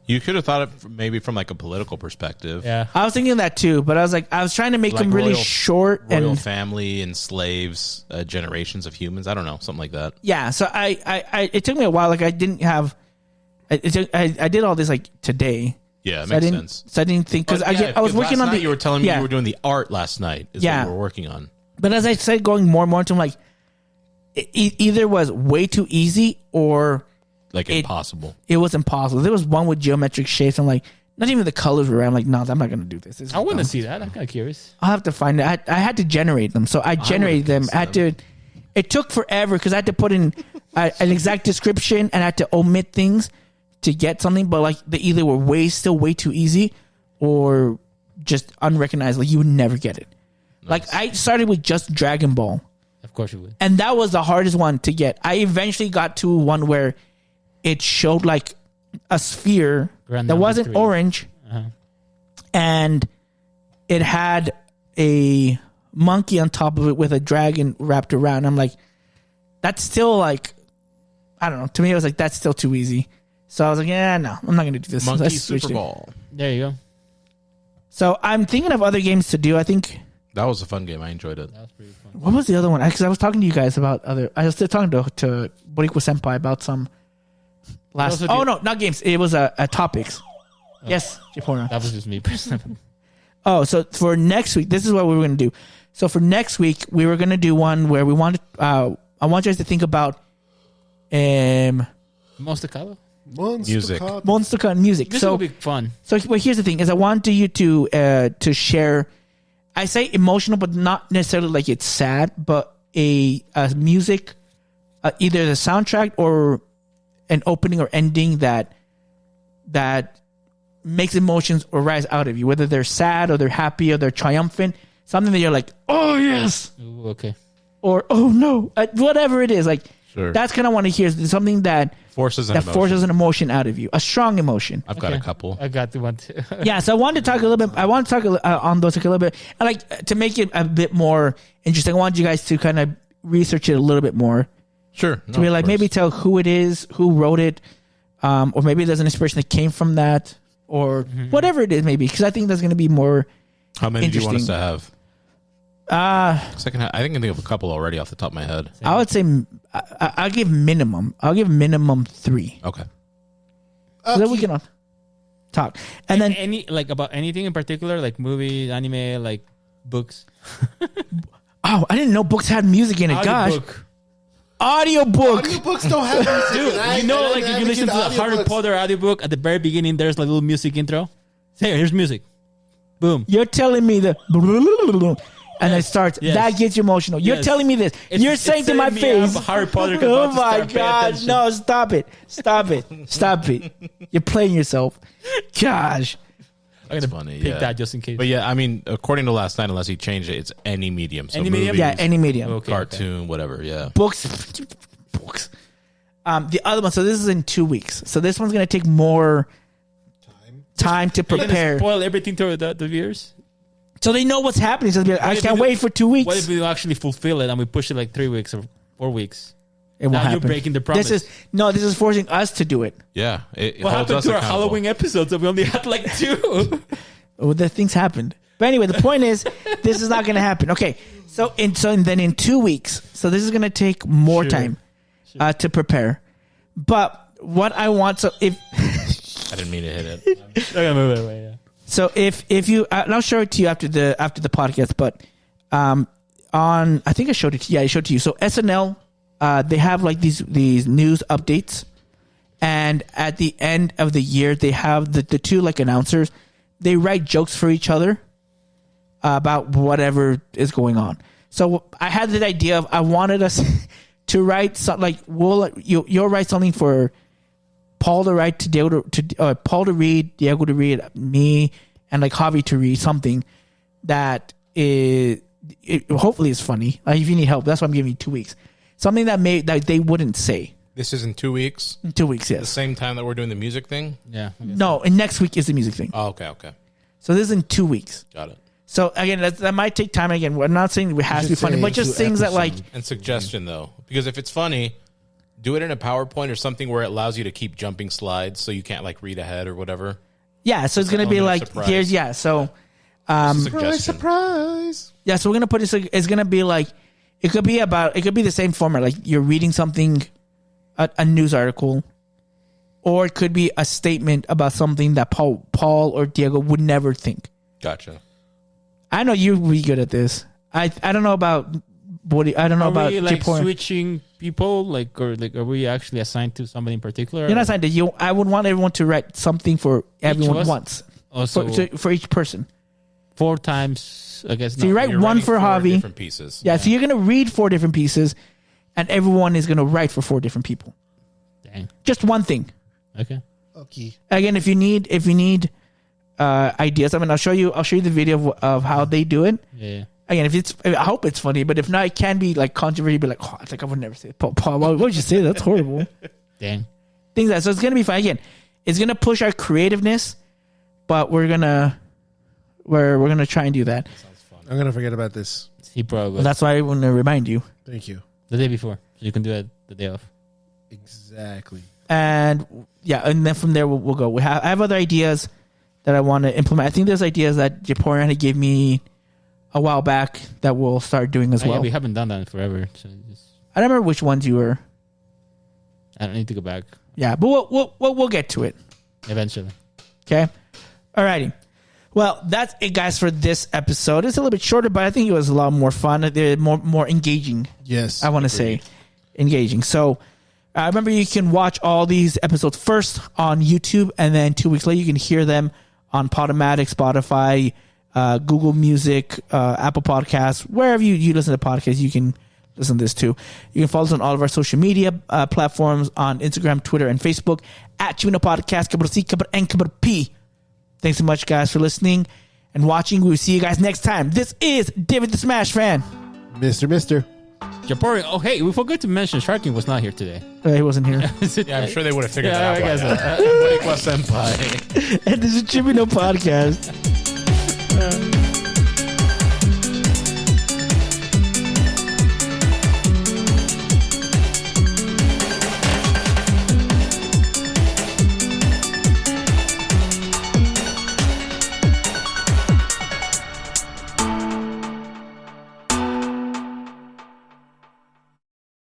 You could have thought it maybe from like a political perspective. Yeah. I was thinking that too, but I was trying to make Like them really royal- short Royal and family enslaves generations of humans. I don't know, something like that. yeah. So I it took me a while. Like I didn't have. I did all this like today. Yeah, it So I makes didn't. sense. So I didn't think because I was working on the. You were telling me yeah. you were doing the art last night. Is Yeah. what you were working on. But as I said, going more and more into like, it either was way too easy or Like impossible. it was impossible. There was one with geometric shapes. I'm like, not even the colors were right. I'm like, no, I'm not going to do this. This is I want to dumb. see that. I'm kind of curious. I'll have to find it. I had to generate them. So I generated them. guessed I had to. It took forever because I had to put in an exact description and I had to omit things to get something. But like they either were still way too easy or just unrecognizable. You would never get it. Like I started with just Dragon Ball. Of course you would. And that was the hardest one to get. I eventually got to one where it showed like a sphere Grand that number wasn't 3. orange, and it had a monkey on top of it with a dragon wrapped around. I'm like, that's still like, I don't know. To me, it was like, that's still too easy. So I was like, yeah, no, I'm not going to do this. Monkey Let's switch Super to- Ball. There you go. So I'm thinking of other games to do. I think, That was a fun game. I enjoyed it. That was pretty fun. what was the other one? Because I was talking to you guys about I was still talking to Boricua Senpai about some last. Also Oh, do- no, not games. It was topics. Yes, Japona. That was just me personally. Oh, so for next week, this is what we were going to do. So for next week, we were going to do one where we wanted. I want you guys to think about Monster Carlo? Music. Monster Con music. This So will be fun. So well, here's the thing: is I want you to share. I say emotional, but not necessarily like it's sad, but a music, either the soundtrack or an opening or ending that makes emotions arise out of you, whether they're sad or they're happy or they're triumphant. Something that you're like, oh yes, Ooh, okay. or oh no, whatever it is. Like Sure. that's kind of want to hear something that Forces and emotion. forces an emotion out of you, a strong emotion. I've got a Okay. couple. I got the one too. Yeah, so I wanted to talk a little bit. I want to talk on those like a little bit. I like to make it a bit more interesting. I want you guys to kind of research it a little bit more Sure. to be like maybe tell who it is, who wrote it, or maybe there's an inspiration that came from that, or whatever it is, maybe because I think that's going to be more. How many do you want us interesting. to have? Second, I think I can think of a couple already off the top of my head. I would say I'll give minimum. I'll give minimum 3. Okay. So then we can talk, and then any about anything in particular, like movies, anime, like books. I didn't know books had music in it. Gosh, Audiobook. audiobook. Audiobooks don't have music. Dude, you know, like if you listen to the Harry Potter audiobook at the very beginning, there's like a little music intro. Say, here's music. Boom. You're telling me the and it starts. Yes. That gets you emotional. You're Yes. telling me this. You're saying to my setting me face, up. Harry Potter. "Oh my God, no! Stop it! Stop it! Stop it! You're playing yourself." Gosh, I'm gonna funny, pick yeah. that just in case. But yeah, I mean, according to last night, unless he changed it, it's any medium. So Any medium? movies, yeah, any medium, Okay, cartoon, whatever. Yeah. books. The other one. So this is in 2 weeks. So this one's gonna take more time to You're gonna prepare, spoil everything to the viewers. so they know what's happening. So they'll be like, I if can't you- wait for 2 weeks. What if we actually fulfill it and we push it like 3 weeks or 4 weeks? It won't Now you're happen. breaking the promise. This is forcing us to do it. Yeah. It What holds happened us to our accountable. Halloween episodes that we only had like 2? Well, the things happened. But anyway, the point is, this is not going to happen. Okay, and then in 2 weeks, so this is going to take more Sure. time to prepare. But what I want, so if I didn't mean to hit it. Okay, move it away, yeah. so, if you, and I'll show it to you after the podcast. But on, I think I showed it. I showed it to you. So SNL, they have like these news updates, and at the end of the year, they have the two like announcers. They write jokes for each other about whatever is going on. So I had the idea of I wanted us to write something like you'll write something for Paul to write to Paul to read, Diego to read, me, and like Javi to read something that hopefully is funny. If you need help, that's why I'm giving you 2 weeks. Something that they wouldn't say. This is in 2 weeks? In 2 weeks, yes. The same time that we're doing the music thing? Yeah. No, and next week is the music thing. Oh, okay. So this is in 2 weeks. Got it. So again, that might take time. Again, we're not saying it has to be funny, but just things that like. And suggestion though, because if it's funny, do it in a PowerPoint or something where it allows you to keep jumping slides, so you can't like read ahead or whatever. Yeah, so it's gonna be like surprise. So Surprise! yeah, so we're gonna put this. It's gonna be like it could be the same format. Like you're reading something, a news article, or it could be a statement about something that Paul or Diego would never think. Gotcha. I know you're really good at this. I don't know about Bodhi. I don't know about we like Japan. switching people, are we actually assigned to somebody in particular? You're not assigned to you. I would want everyone to write something for everyone once. Also, for each person. 4 times, I guess. So you write one for Javi. Different pieces. Yeah, so you're gonna read 4 different pieces, and everyone is gonna write for 4 different people. Dang. Just one thing. Okay. Again, if you need ideas, I mean, I'll show you the video of how they do it. Yeah. Again, I hope it's funny, but if not, it can be like controversial. Be like, I think I would never say it. Paul, why would you say that? That's horrible. Dang. Things so it's gonna be fun. Again, it's gonna push our creativeness, but we're gonna try and do that. I'm gonna forget about this. He probably Well, that's why I want to remind you. Thank you. the day before, so you can do it the day off. Exactly. And yeah, and then from there we'll go. I have other ideas that I want to implement. I think there's ideas that Japorian gave me a while back that we'll start doing as well. Yeah, we haven't done that in forever. So I don't remember which ones you were. I don't need to go back. Yeah, but we'll get to it Eventually. Okay. Alrighty. Well, that's it, guys, for this episode. It's a little bit shorter, but I think it was a lot more fun. They're more engaging. Yes. I want to say engaging. So remember, you can watch all these episodes first on YouTube, and then 2 weeks later, you can hear them on Podomatic, Spotify, Google Music, Apple Podcasts, wherever you listen to podcasts, you can listen to this too. You can follow us on all of our social media platforms on Instagram, Twitter, and Facebook at Chimino Podcast, capital C, capital N, capital P. Thanks so much, guys, for listening and watching. We will see you guys next time. This is David the Smash Fan. Mister. Japori. Oh, hey, we forgot to mention Sharking was not here today. He wasn't here. Yeah, I'm sure they would have figured Yeah, that I out. guess Senpai. And this is Chimino Podcast.